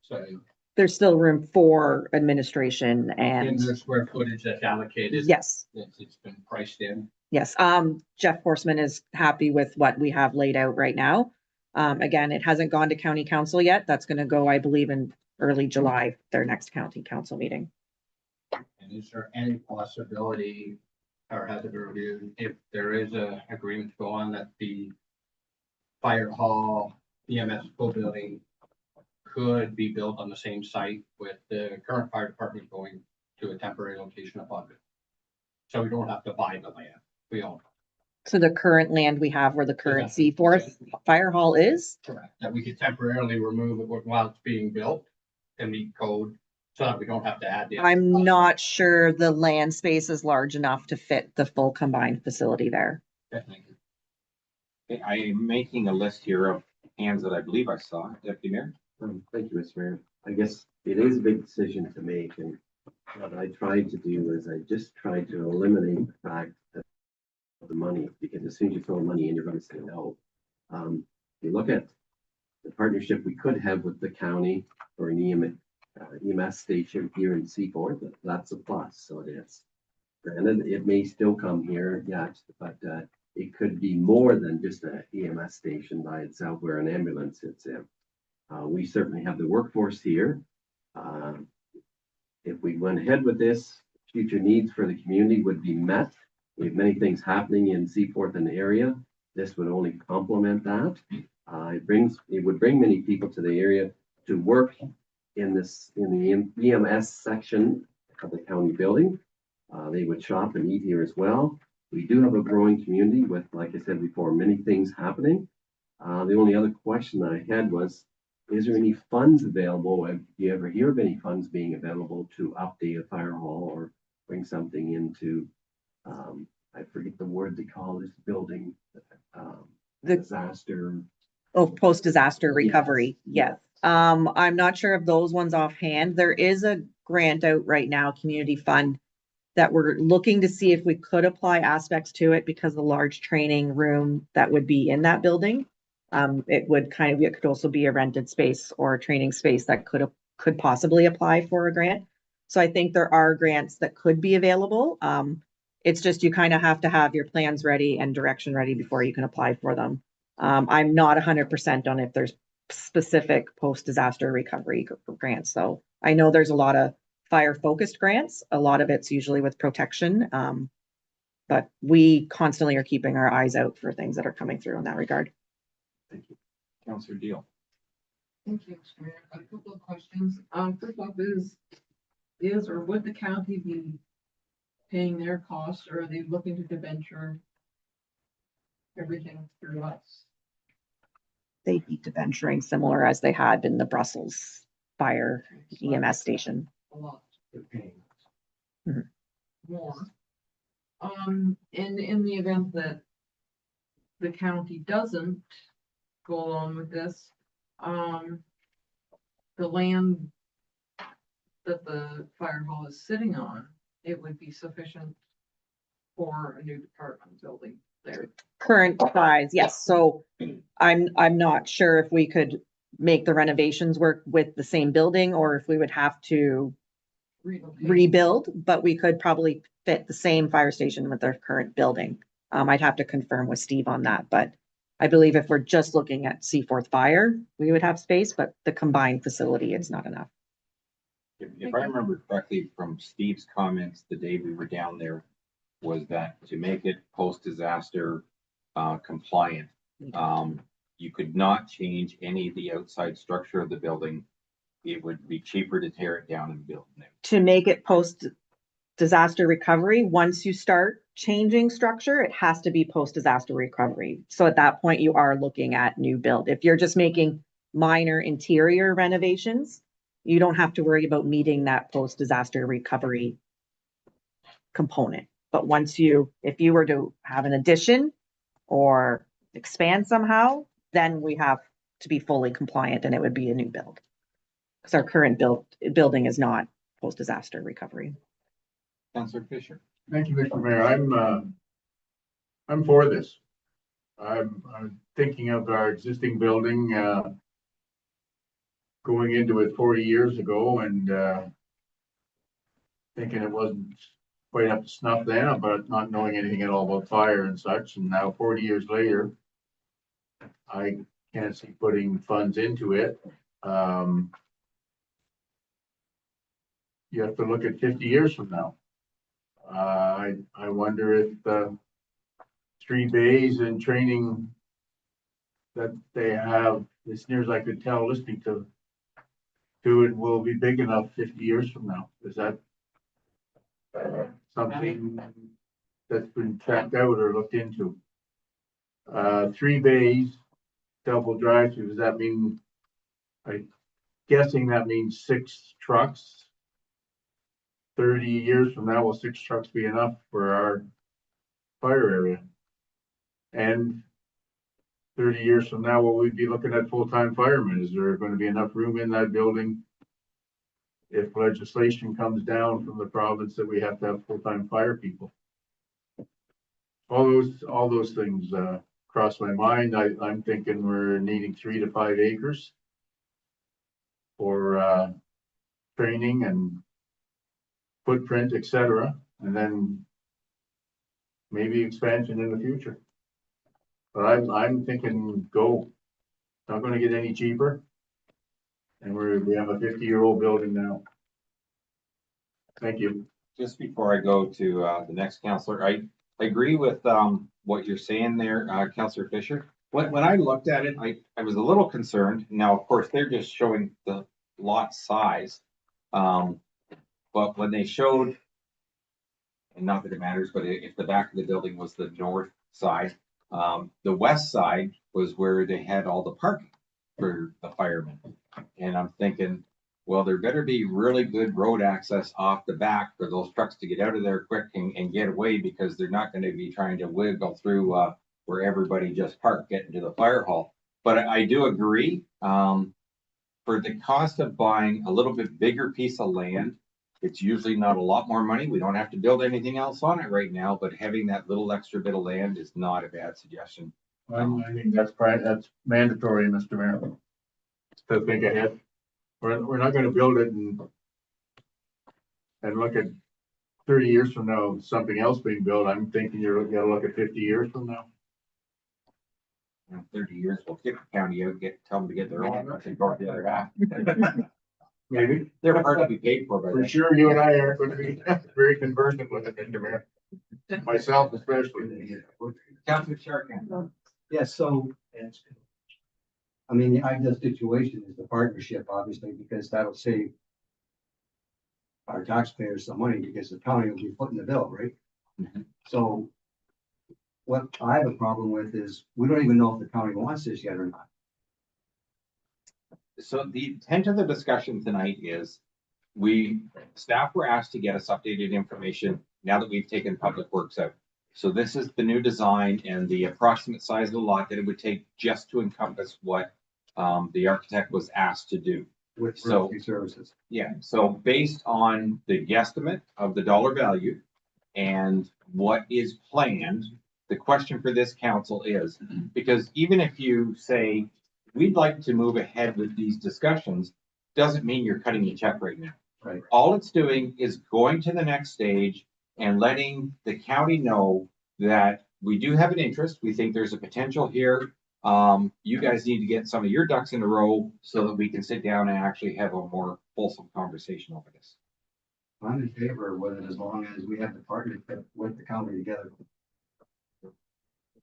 So There's still room for administration in and their square footage that's allocated. yes, It's been priced in. yes. Jeff Horseman is happy with what we have laid out right now. Again, it hasn't gone to county council yet. That's gonna go, I believe, in early July, their next county council meeting. And is there any possibility, or has it been reviewed, if there is a agreement to go on that the fire hall EMS school building could be built on the same site with the current fire department going to a temporary location above it? So we don't have to buy the land, we own it. So the current land we have where the current Is that the Seaforth Fire Hall is, Correct. That we could temporarily remove it while it's being built and meet code, so that we don't have to add the. I'm not sure the land space is large enough to fit the full combined facility there. Okay, thank you. Okay, I am making a list here of hands that I believe I saw. Deputy Mayor? Thank you, Mr. Mayor. I guess it is a big decision to make, and what I tried to do is I just tried to eliminate the fact that the money, because as soon as you throw money in, you're gonna say no. You look at the partnership we could have with the county for an EMS station here in Seaforth, that's a plus, so it is. Granted, it may still come here, yes, but it could be more than just an EMS station by itself where an ambulance sits in. We certainly have the workforce here. If we went ahead with this, future needs for the community would be met. We have many things happening in Seaforth and the area. This would only complement that. It would bring many people to the area to work in the EMS section of the county building. They would shop and eat here as well. We do have a growing community with, like I said before, many things happening. The only other question I had was, is there any funds available? Have you ever hear of any funds being available to update a fire hall or bring something into, I forget the word they call this building, The disaster. post-disaster recovery, yes. I'm not sure of those ones offhand. There is a grant out right now, community fund, that we're looking to see if we could apply aspects to it because the large training room that would be in that building. It could also be a rented space or a training space that could possibly apply for a grant. So I think there are grants that could be available. It's just you kind of have to have your plans ready and direction ready before you can apply for them. I'm not 100% on if there's specific post-disaster recovery grants. So I know there's a lot of fire-focused grants. A lot of it's usually with protection. But we constantly are keeping our eyes out for things that are coming through in that regard. Thank you. Councillor Deal. Thank you, Mr. Mayor. A couple of questions. First off is or would the county be paying their costs, or are they looking to debenture everything through us? They'd be debenturing similar as they had in the Brussels fire EMS station. A lot They're paying. more. And in the event that the county doesn't go along with this, the land that the fire hall is sitting on, it would be sufficient for a new department building there. Current size, yes. So I'm not sure if we could make the renovations work with the same building or if we would have to Relocate. rebuild, but we could probably fit the same fire station with their current building. I'd have to confirm with Steve on that, but I believe if we're just looking at Seaforth Fire, we would have space, but the combined facility, it's not enough. If I remember correctly from Steve's comments the day we were down there, was that to make it post-disaster compliant, you could not change any of the outside structure of the building. It would be cheaper to tear it down and build new. To make it post-disaster recovery, once you start changing structure, it has to be post-disaster recovery. So at that point, you are looking at new build. If you're just making minor interior renovations, you don't have to worry about meeting that post-disaster recovery component. But if you were to have an addition or expand somehow, then we have to be fully compliant and it would be a new build. Because our current building is not post-disaster recovery. Counselor Fisher. Thank you, Mr. Mayor. I'm for this. I'm thinking of our existing building, going into it 40 years ago and, thinking it wasn't quite up to snuff then, but not knowing anything at all about fire and such. And now 40 years later, I can't see putting funds into it. You have to look at 50 years from now. I wonder if the 3 bays and training that they have, as near as I could tell, listening to it, will be big enough 50 years from now. Is that something that's been tracked out or looked into? 3 bays, double drive-through, does that mean, I'm guessing that means 6 trucks? 30 years from now, will 6 trucks be enough for our fire area? And 30 years from now, will we be looking at full-time firemen? Is there going to be enough room in that building? If legislation comes down from the province that we have to have full-time fire people. All those things cross my mind. I'm thinking we're needing 3 to 5 acres for training and footprint, etc. And then maybe expansion in the future. But I'm thinking go. It's not going to get any cheaper. And we have a 50-year-old building now. Thank you. Just before I go to the next counselor, I agree with what you're saying there, Counselor Fisher. When I looked at it, I was a little concerned. Now, of course, they're just showing the lot size. But when they showed, and not that it matters, but if the back of the building was the north side, the west side was where they had all the parking for the firemen. And I'm thinking, well, there better be really good road access off the back for those trucks to get out of there quick and get away, because they're not going to be trying to wiggle through where everybody just parked getting to the fire hall. But I do agree, for the cost of buying a little bit bigger piece of land, it's usually not a lot more money. We don't have to build anything else on it right now, but having that little extra bit of land is not a bad suggestion. I think that's mandatory, Mr. Mayor. To think ahead. We're not going to build it and look at 30 years from now, something else being built. I'm thinking you're going to look at 50 years from now. In 30 years, we'll kick the county out, tell them to get their own, and go the other half. Maybe. They're hard to be paid for, For sure, you and I are going to be very conversant with it, Mr. Mayor. Myself especially. Counselor Sharkan. Yeah, so, I mean, the ideal situation is the partnership, obviously, because that'll save our taxpayers some money, because the county will be footing the bill, right? Mhm. So what I have a problem with is, we don't even know if the county wants this yet or not. So the intent of the discussion tonight is staff were asked to get us updated information now that we've taken public works out. So this is the new design and the approximate size of the lot that it would take just to encompass what the architect was asked to do. With So- emergency services. Yeah, so based on the guesstimate of the dollar value and what is planned, the question for this council is, because even if you say, we'd like to move ahead with these discussions, doesn't mean you're cutting a check right now. Right. All it's doing is going to the next stage and letting the county know that we do have an interest. We think there's a potential here. You guys need to get some of your ducks in a row so that we can sit down and actually have a more fulsome conversation over this. I'm in favor of it, as long as we have the partnership with the county together.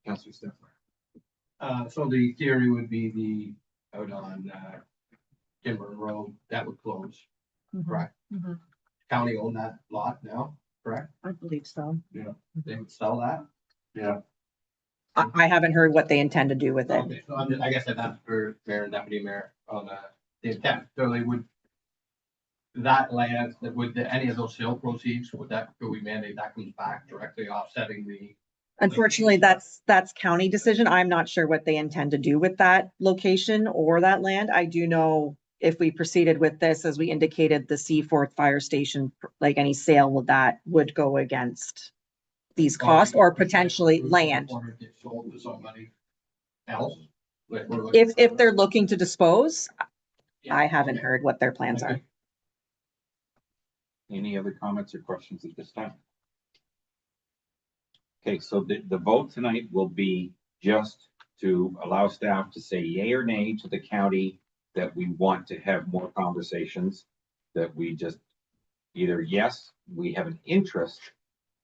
Councilor Stifler. So the theory would be out on, Timber Road, that would close, correct? Mhm. County own that lot now, correct? I believe so. They would sell that? Yeah. I haven't heard what they intend to do with it. Okay, so I guess that's for Mayor and Deputy Mayor on the intent, so they would. That land, would any of those sale proceeds, could we mandate that comes back directly offsetting the? Unfortunately, that's county decision. I'm not sure what they intend to do with that location or that land. I do know if we proceeded with this, as we indicated, the Seaforth Fire Station, like any sale of that would go against these costs or potentially land. Or get sold to somebody else. Like we're looking If for- they're looking to dispose, Yeah, I haven't okay. heard what their plans are. Any other comments or questions at this time? Okay, so the vote tonight will be just to allow staff to say yay or nay to the county that we want to have more conversations, that we just either, yes, we have an interest,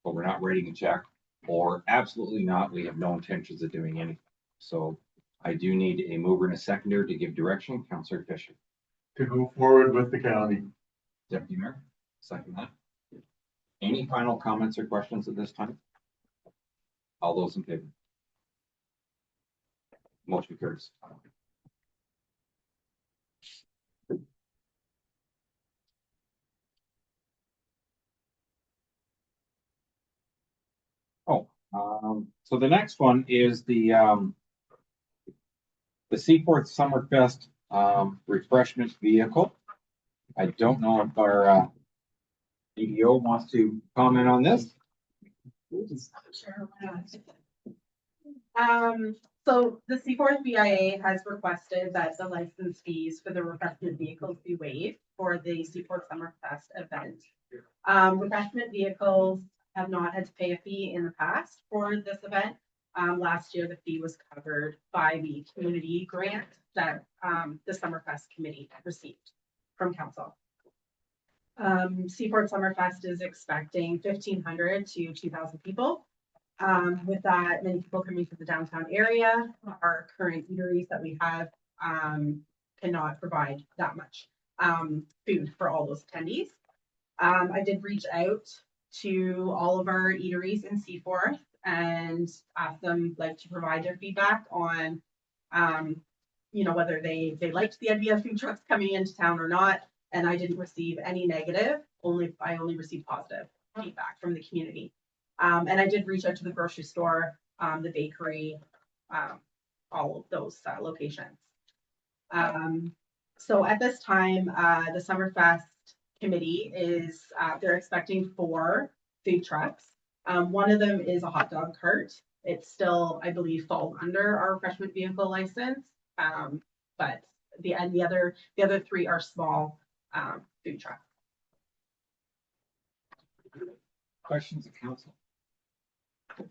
but we're not writing a check, or absolutely not, we have no intentions of doing anything. So I do need a mover and a seconder to give direction. Councillor Fisher, To go forward with the county. Deputy Mayor, second that. Any final comments or questions at this time? All those in favor? Motion carries. Oh, so the next one is the Seaforth Summerfest, refreshment vehicle. I don't know if our, DDO wants to comment on this. Sure, why not? So the Seaforth BIA has requested that the license fees for the refreshment vehicles be waived for the Seaforth Summerfest event. Refreshment vehicles have not had to pay a fee in the past for this event. Last year, the fee was covered by the community grant that, the Summerfest committee received from council. Seaforth Summerfest is expecting 1,500 to 2,000 people. With that, many people coming to the downtown area, our current eateries that we have, cannot provide that much, food for all those attendees. I did reach out to all of our eateries in Seaforth and ask them like to provide their feedback on, whether they liked the idea of food trucks coming into town or not. And I didn't receive any negative, I only received positive feedback from the community. And I did reach out to the grocery store, the bakery, all of those locations. So at this time, the Summerfest committee is, they're expecting 4 food trucks. One of them is a hot dog cart. It still, I believe, falls under our refreshment vehicle license. But the other 3 are small food trucks. Questions of council?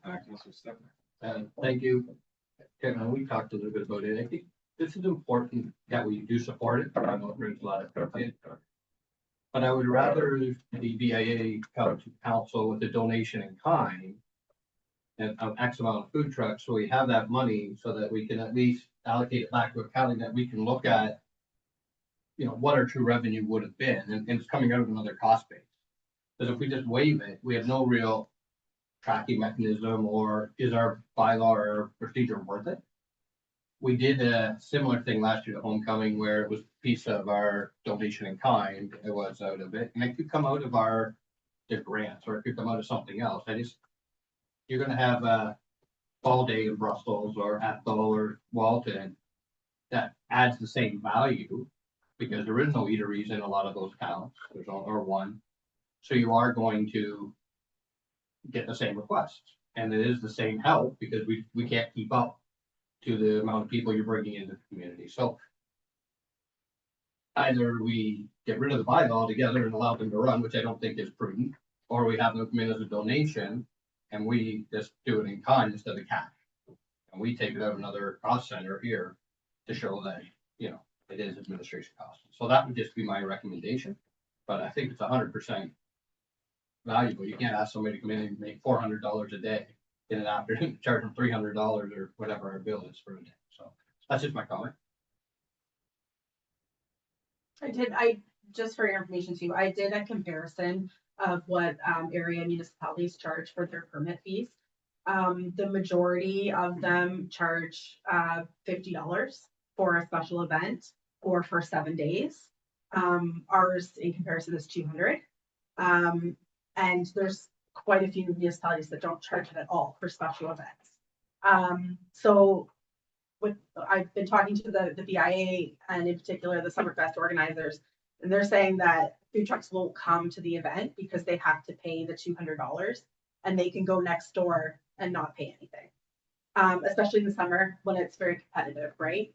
Councilor Stefan. Thank you. Kevin, we talked a little bit about it. I think this is important that we do support it. I know it brings a lot of stuff in. But I would rather the BIA come to council with a donation in kind and of X amount of food trucks, so we have that money so that we can at least allocate it back to a county that we can look at, what our true revenue would have been, and it's coming out of another cost base. Because if we just waive it, we have no real tracking mechanism, or is our bylaw or procedure worth it? We did a similar thing last year at homecoming where it was a piece of our donation in kind, it was out of it, and it could come out of the grants, or it could come out of something else. You're gonna have a fall day in Brussels or Ethel or Walton that adds the same value, because there is no eateries in a lot of those towns, there's or one. So you are going to get the same requests, and it is the same help, because we can't keep up to the amount of people you're bringing into the community. So either we get rid of the bylaw altogether and allow them to run, which I don't think is prudent, or we have them come in as a donation and we just do it in kind instead of cash. And we take it out of another cost center here to show that, it is administration cost. So that would just be my recommendation, but I think it's 100% valuable. You can't ask somebody to come in and make $400 a day in an afternoon, charge them $300 or whatever our bill is for a day. So that's just my comment. Just for your information too, I did a comparison of what area municipalities charge for their permit fees. The majority of them charge $50 for a special event or for 7 days. Ours in comparison is $200. And there's quite a few municipalities that don't charge it at all for special events. So I've been talking to the BIA and in particular the Summerfest organizers, and they're saying that food trucks won't come to the event because they have to pay the $200 and they can go next door and not pay anything. Especially in the summer when it's very competitive, right?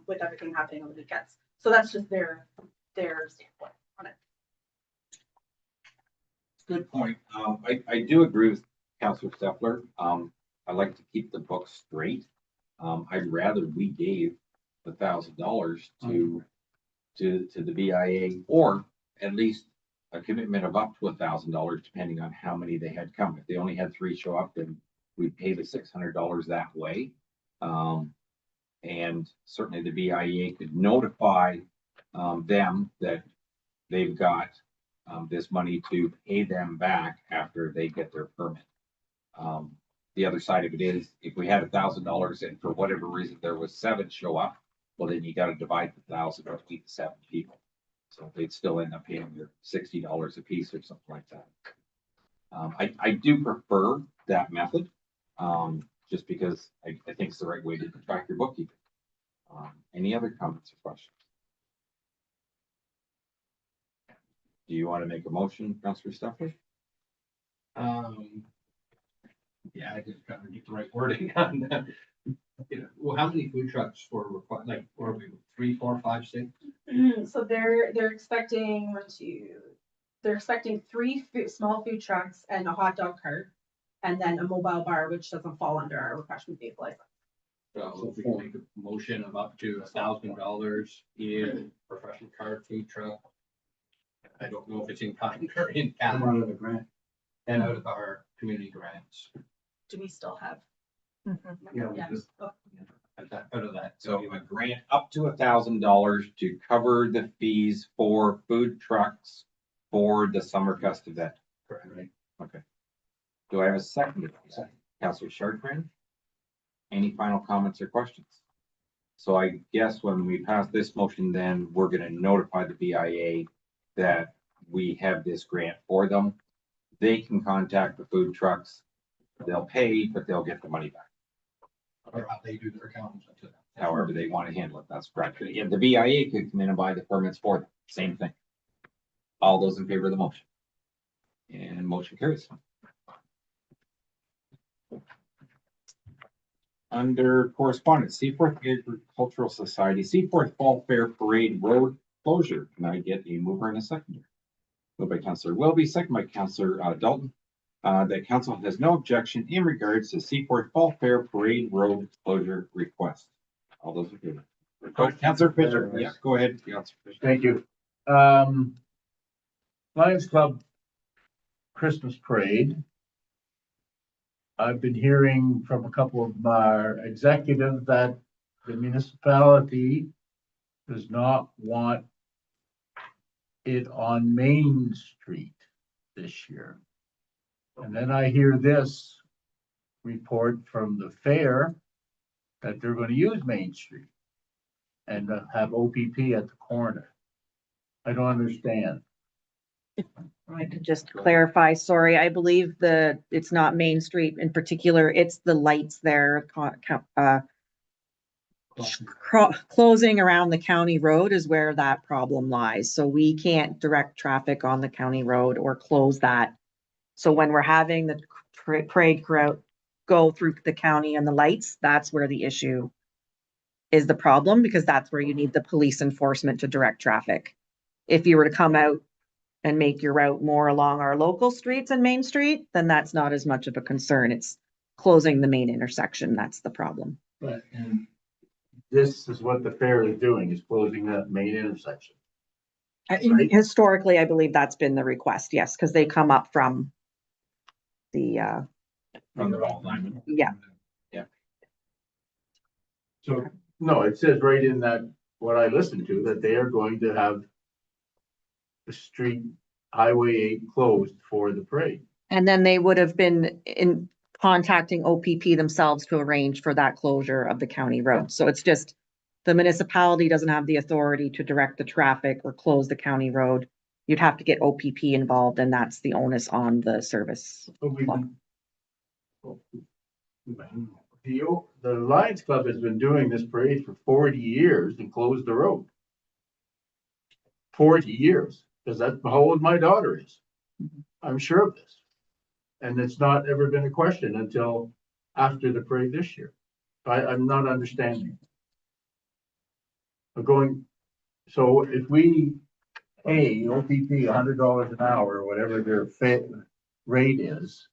With everything happening on the weekends. So that's just their standpoint on it. Good point. I do agree with Councilor Stepler. I like to keep the book straight. I'd rather we gave $1,000 to the BIA, or at least a commitment of up to $1,000, depending on how many they had come. If they only had 3 show up, then we'd pay the $600 that way. And certainly the BIA could notify them that they've got this money to pay them back after they get their permit. The other side of it is, if we had $1,000 and for whatever reason there was 7 show up, well, then you got to divide the 1,000 between 7 people. So they'd still end up paying your $60 a piece or something like that. I do prefer that method, just because I think it's the right way to track your bookkeeping. Any other comments or questions? Do you want to make a motion, Councilor Stepler? Yeah, I just gotta get the right wording on that. You know, well, how many food trucks were required, like, were we 3, 4, 5, 6? So they're expecting they're expecting 3 small food trucks and a hot dog cart, and then a mobile bar, which doesn't fall under our refreshment vehicle license. So if we can make a motion of up to $1,000 in professional card food truck. I don't know if it's in kind or in Come kind, out of the grant. and out of our community grants. Do we still have? Yeah, we Yes. just- Oh, Out of that, So a grant up to $1,000 to cover the fees for food trucks for the Summerfest event. correct. Okay. Do I have a second? Councilor Chartrand? Any final comments or questions? So I guess when we pass this motion, then we're gonna notify the BIA that we have this grant for them. They can contact the food trucks. They'll pay, but they'll get the money back, Or how they do their accounts up to that. however they want to handle it. That's correct. Yeah, the BIA could come in and buy the permits for them. Same thing. All those in favor of the motion? And motion carries. Under correspondence, Seaforth Agricultural Society, Seaforth Fall Fair Parade Road closure. Can I get a mover and a seconder? Moved by Councilor Wilby, second by Councilor Dalton. That council has no objection in regards to Seaforth Fall Fair Parade Road closure request. All those in favor? Councilor Fisher, yeah, go ahead. Councilor Fisher. Thank you. Lions Club Christmas Parade. I've been hearing from a couple of our executives that the municipality does not want it on Main Street this year. And then I hear this report from the fair that they're gonna use Main Street and have OPP at the corner. I don't understand. I could just clarify, sorry, I believe it's not Main Street in particular, it's the lights there, closing around the county road is where that problem lies. So we can't direct traffic on the county road or close that. So when we're having the parade crowd go through the county and the lights, that's where the issue is the problem, because that's where you need the police enforcement to direct traffic. If you were to come out and make your route more along our local streets and Main Street, then that's not as much of a concern. It's closing the main intersection. That's the problem. But, and this is what the fair is doing, is closing that main intersection. Right. Historically, I believe that's been the request, yes, because they come up from the, From the ball line. yeah. So, no, it says right in that, what I listened to, that they are going to have the street, Highway 8 closed for the parade. And then they would have been in contacting OPP themselves to arrange for that closure of the county road. So it's just, the municipality doesn't have the authority to direct the traffic or close the county road. You'd have to get OPP involved, and that's the onus on the service. But we've club. been- the Lions Club has been doing this parade for 40 years and closed the road. 40 years, because that's how old my daughter is. I'm sure of this. And it's not ever been a question until after the parade this year. I'm not understanding. I'm going, so if we pay OPP $100 an hour, or whatever their rate is,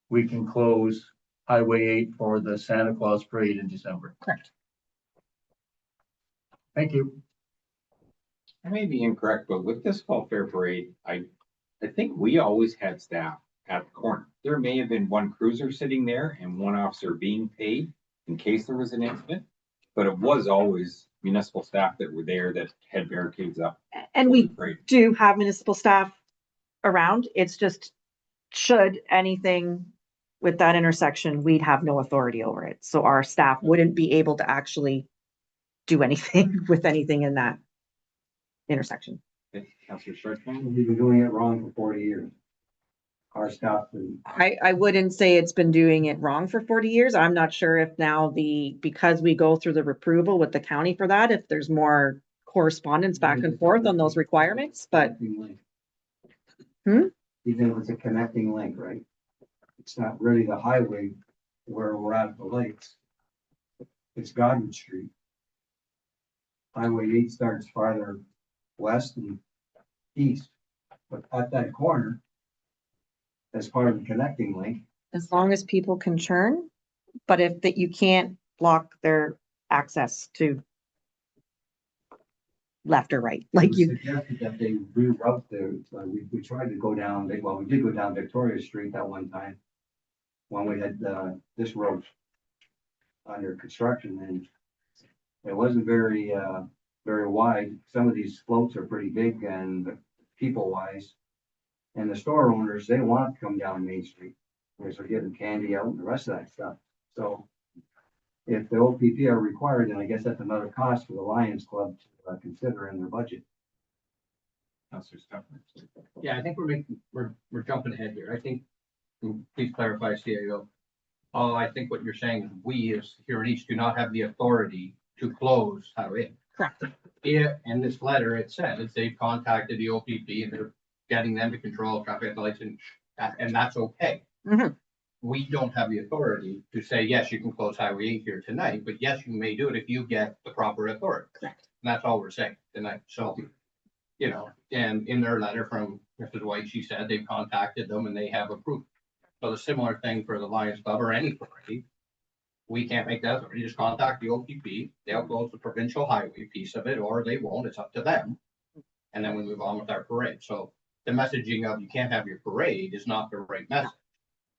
we can close Highway 8 for the Santa Claus parade in December. Correct. Thank you. I may be incorrect, but with this fall fair parade, I think we always had staff at the corner. There may have been one cruiser sitting there and one officer being paid in case there was an incident, but it was always municipal staff that were there that had barricades up. And we Parade. do have municipal staff around. It's just, should anything with that intersection, we'd have no authority over it. So our staff wouldn't be able to actually do anything with anything in that intersection. Okay, Councilor Schwartzman? We've been doing it wrong for 40 years. Our staff, I wouldn't say it's been doing it wrong for 40 years. I'm not sure if now because we go through the approval with the county for that, if there's more correspondence back and forth on those requirements, but. even Hmm? if it's a connecting link, right? It's not really the highway where we're at the lakes. It's Godwin Street. Highway 8 starts farther west and east, but at that corner, as part of the connecting link, As long as people can churn, but if that you can't block their access to left or right, like it was you, suggested that they reroute we tried to go down, we did go down Victoria Street that one time when we had, this road under construction, and it wasn't very wide. Some of these slopes are pretty big and people wise. And the store owners, they want to come down Main Street because they're getting candy out and the rest of that stuff. So if the OPP are required, then I guess that's another cost for the Lions Club to consider in their budget. Councilor Stefan? Yeah, I think we're jumping ahead here. I think, and please clarify, CAO. I think what you're saying is we as Huron East do not have the authority to close Highway. correct. Yeah, in this letter, it says they've contacted the OPP and they're getting them to control traffic lights and that's okay. Mhm. We don't have the authority to say, yes, you can close Highway 8 here tonight, but yes, you may do it if you get the proper authority. Correct. And that's all we're saying tonight. So, and in their letter from Mrs. White, she said they've contacted them and they have approved. So the similar thing for the Lions Club or any parade, we can't make that authority. Just contact the OPP. They'll close the provincial highway piece of it, or they won't. It's up to them. And then we move on with our parade. So the messaging of you can't have your parade is not the right message.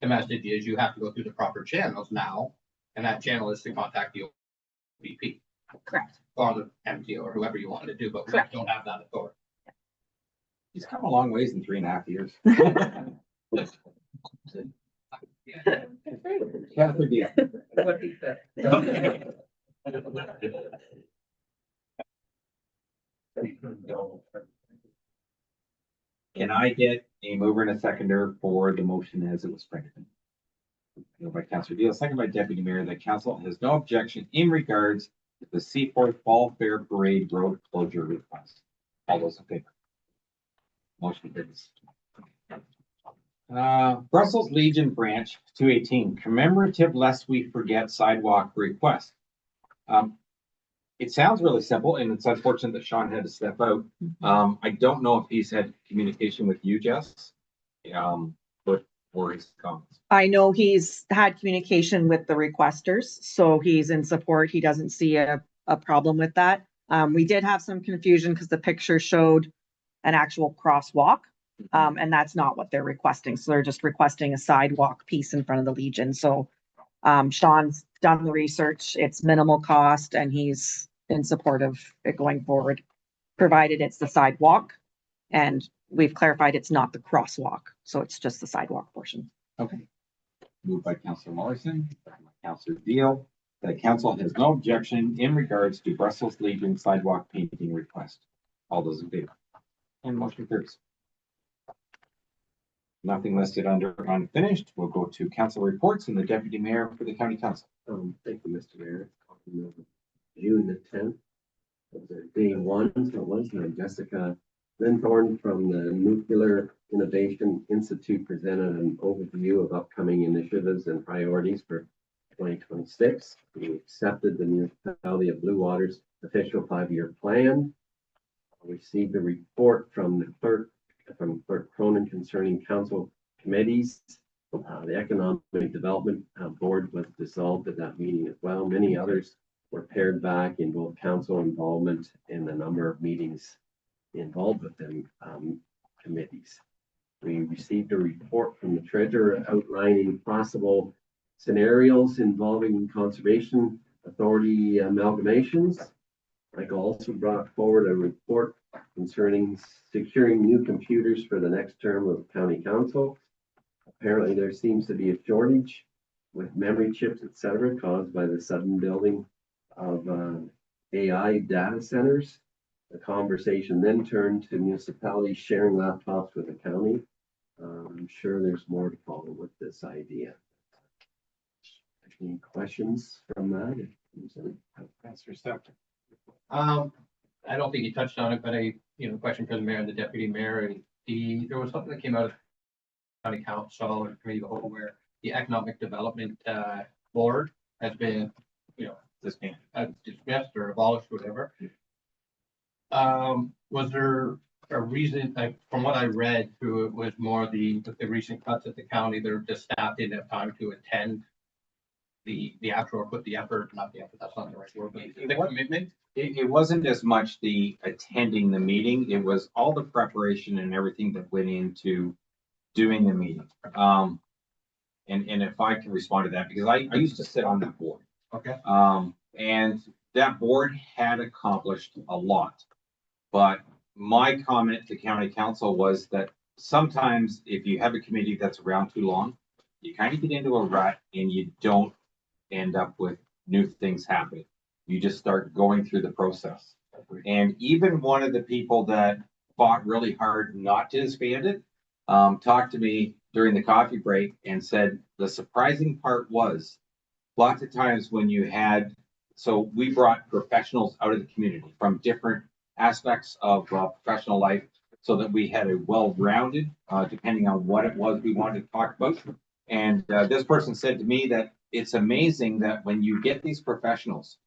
The message is you have to go through the proper channels now, and that channel is to contact the OPP. Correct. Or the MTO or whoever you want to do, but we Correct. don't have that authority. He's come a long ways in 3.5 years. Councilor Diaz? What he said. Can I get a mover and a seconder for the motion as it was printed? Moved by Councilor Deal, second by Deputy Mayor, that council has no objection in regards to the Seaforth Fall Fair Parade Road closure request. All those in favor? Motion carries. Brussels Legion Branch 218 commemorative Lest We Forget sidewalk request. It sounds really simple, and it's unfortunate that Sean had to step out. I don't know if he's had communication with you, Jess, but for his comments. I know he's had communication with the requesters, so he's in support. He doesn't see a problem with that. We did have some confusion because the picture showed an actual crosswalk. And that's not what they're requesting. So they're just requesting a sidewalk piece in front of the Legion. So Sean's done the research. It's minimal cost and he's in support of it going forward, provided it's the sidewalk. And we've clarified it's not the crosswalk. So it's just the sidewalk portion. Okay. Moved by Councilor Morrison, second by Councilor Deal, that council has no objection in regards to Brussels Legion sidewalk painting request. All those in favor? And motion carries. Nothing listed under unfinished. We'll go to council reports and the deputy mayor for the county council. Thank you, Mr. Mayor. On June the 10th, was day one, so it was, Jessica Linthorn from the Nuclear Innovation Institute presented an overview of upcoming initiatives and priorities for 2026. We accepted the municipality of Blue Water's official 5-year plan. Received a report from Clerk Cronin concerning council committees. The Economic Development Board was dissolved at that meeting as well. Many others were pared back in both council involvement and the number of meetings involved with them committees. We received a report from the treasurer outlining possible scenarios involving conservation authority amalgamations. Michael also brought forward a report concerning securing new computers for the next term of county council. Apparently, there seems to be a shortage with memory chips, et cetera, caused by the sudden building of AI data centers. The conversation then turned to municipalities sharing laptops with the county. I'm sure there's more to follow with this idea. Any questions from that? Councillor Stecker. I don't think you touched on it, but question for the mayor and the deputy mayor. There was something that came out of county council and committee of the whole where the economic development board has been, dismissed or abolished, whatever. Was there a reason, from what I read through it, was more the recent cuts at the county, the staff didn't have time to attend the actual, put the effort, not the effort, that's not the right word, but the commitment. It wasn't as much the attending the meeting, it was all the preparation and everything that went into doing the meeting. And if I can respond to that, because I used to sit on that board. Okay. And that board had accomplished a lot. But my comment to county council was that sometimes if you have a committee that's around too long, you kind of get into a rut and you don't end up with new things happening. You just start going through the process. And even one of the people that fought really hard not to disband it, talked to me during the coffee break and said, the surprising part was lots of times when you had, so we brought professionals out of the community from different aspects of professional life so that we had a well-rounded, depending on what it was we wanted to talk about. And this person said to me that it's amazing that when you get these professionals,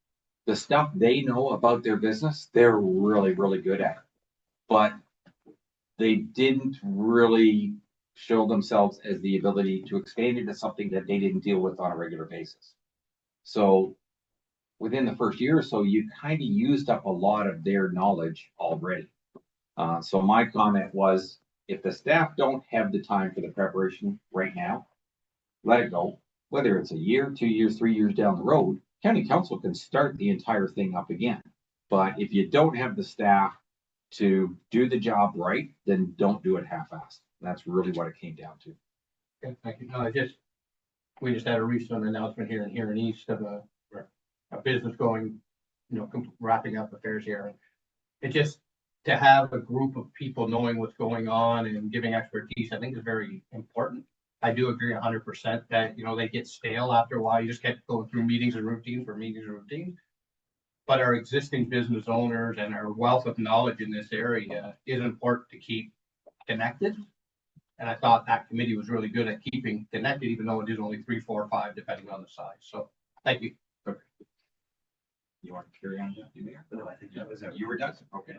the stuff they know about their business, they're really, really good at it. But they didn't really show themselves as the ability to expand into something that they didn't deal with on a regular basis. So within the first year or so, you kind of used up a lot of their knowledge already. So my comment was, if the staff don't have the time for the preparation right now, let it go. Whether it's a year, 2 years, 3 years down the road, county council can start the entire thing up again. But if you don't have the staff to do the job right, then don't do it half-assed. That's really what it came down to. Okay, thank you. No, we just had a recent announcement here in East of a business going, wrapping up affairs here. And it just, to have a group of people knowing what's going on and giving expertise, I think is very important. I do agree 100% that, they get stale after a while. You just kept going through meetings and routines for meetings and routines. But our existing business owners and our wealth of knowledge in this area is important to keep connected. And I thought that committee was really good at keeping connected, even though it is only 3, 4, 5, depending on the size. So thank you. Okay. You want to carry on? No, I think that was it. You were done. Okay.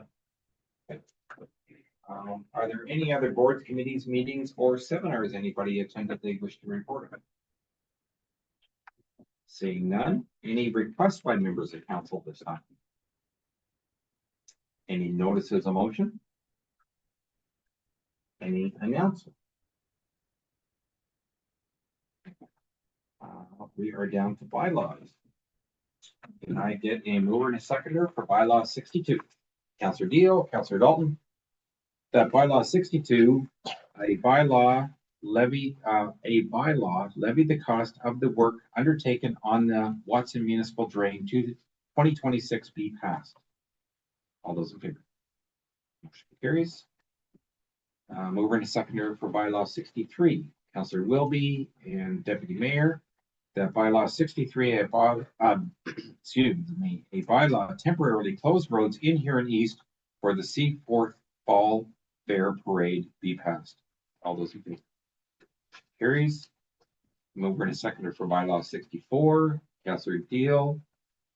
Are there any other boards, committees, meetings, or seminars anybody attended they wish to report on? Seeing none, any requests by members of council this time? Any notices of motion? Any announcement? We are down to bylaws. Can I get a mover and a seconder for bylaw 62? Councillor Deal, Councillor Dalton. That bylaw 62, a bylaw levy the cost of the work undertaken on the Watson Municipal Drain to 2026 be passed. All those in favor? Motion carries. Mover and a seconder for bylaw 63, Councillor Wilby and Deputy Mayor. That bylaw 63, excuse me, a bylaw temporarily closed roads in Huron East for the C4th Fall Fair Parade be passed. All those in favor? Carries. Mover and seconder for bylaw 64, Councillor Deal,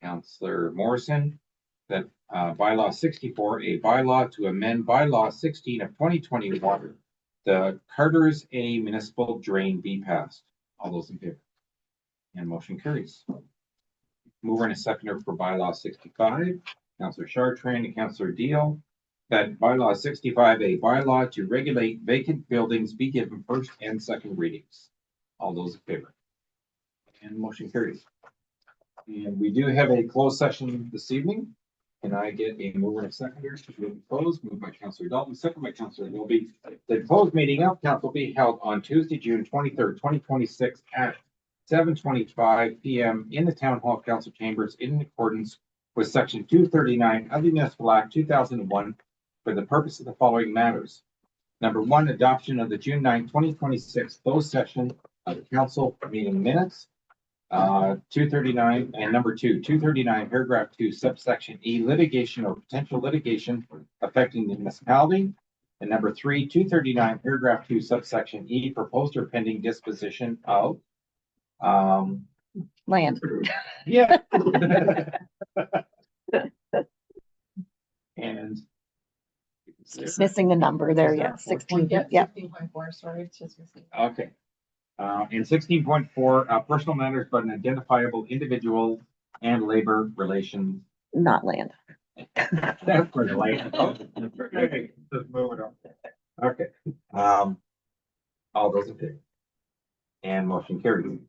Councillor Morrison. That bylaw 64, a bylaw to amend bylaw 16 of 2021, the Carter's A municipal drain be passed. All those in favor? And motion carries. Mover and a seconder for bylaw 65, Councillor Chartrand and Councillor Deal. That bylaw 65, a bylaw to regulate vacant buildings be given first and second readings. All those in favor? And motion carries. And we do have a closed session this evening. Can I get a mover and a seconder to move to close? Moved by Councillor Dalton, second by Councillor Wilby. The closed meeting of council be held on Tuesday, June 23rd, 2026 at 7:25 PM in the Town Hall Council Chambers in accordance with Section 239 of the Municipal Act 2001 for the purpose of the following matters. Number one, adoption of the June 9, 2026 closed session of the council meeting minutes. 239 and number two, 239 paragraph 2 subsection E, litigation or potential litigation affecting the municipality. And number three, 239 paragraph 2 subsection E, proposed or pending disposition of Land. yeah. And Missing the number there, yeah, 16, yeah. 16.4, sorry, it's just missing. okay. In 16.4, personal matters but an identifiable individual and labor relations. Not land. That's for the land. Okay, let's move it on. Okay, all those in favor? And motion carried.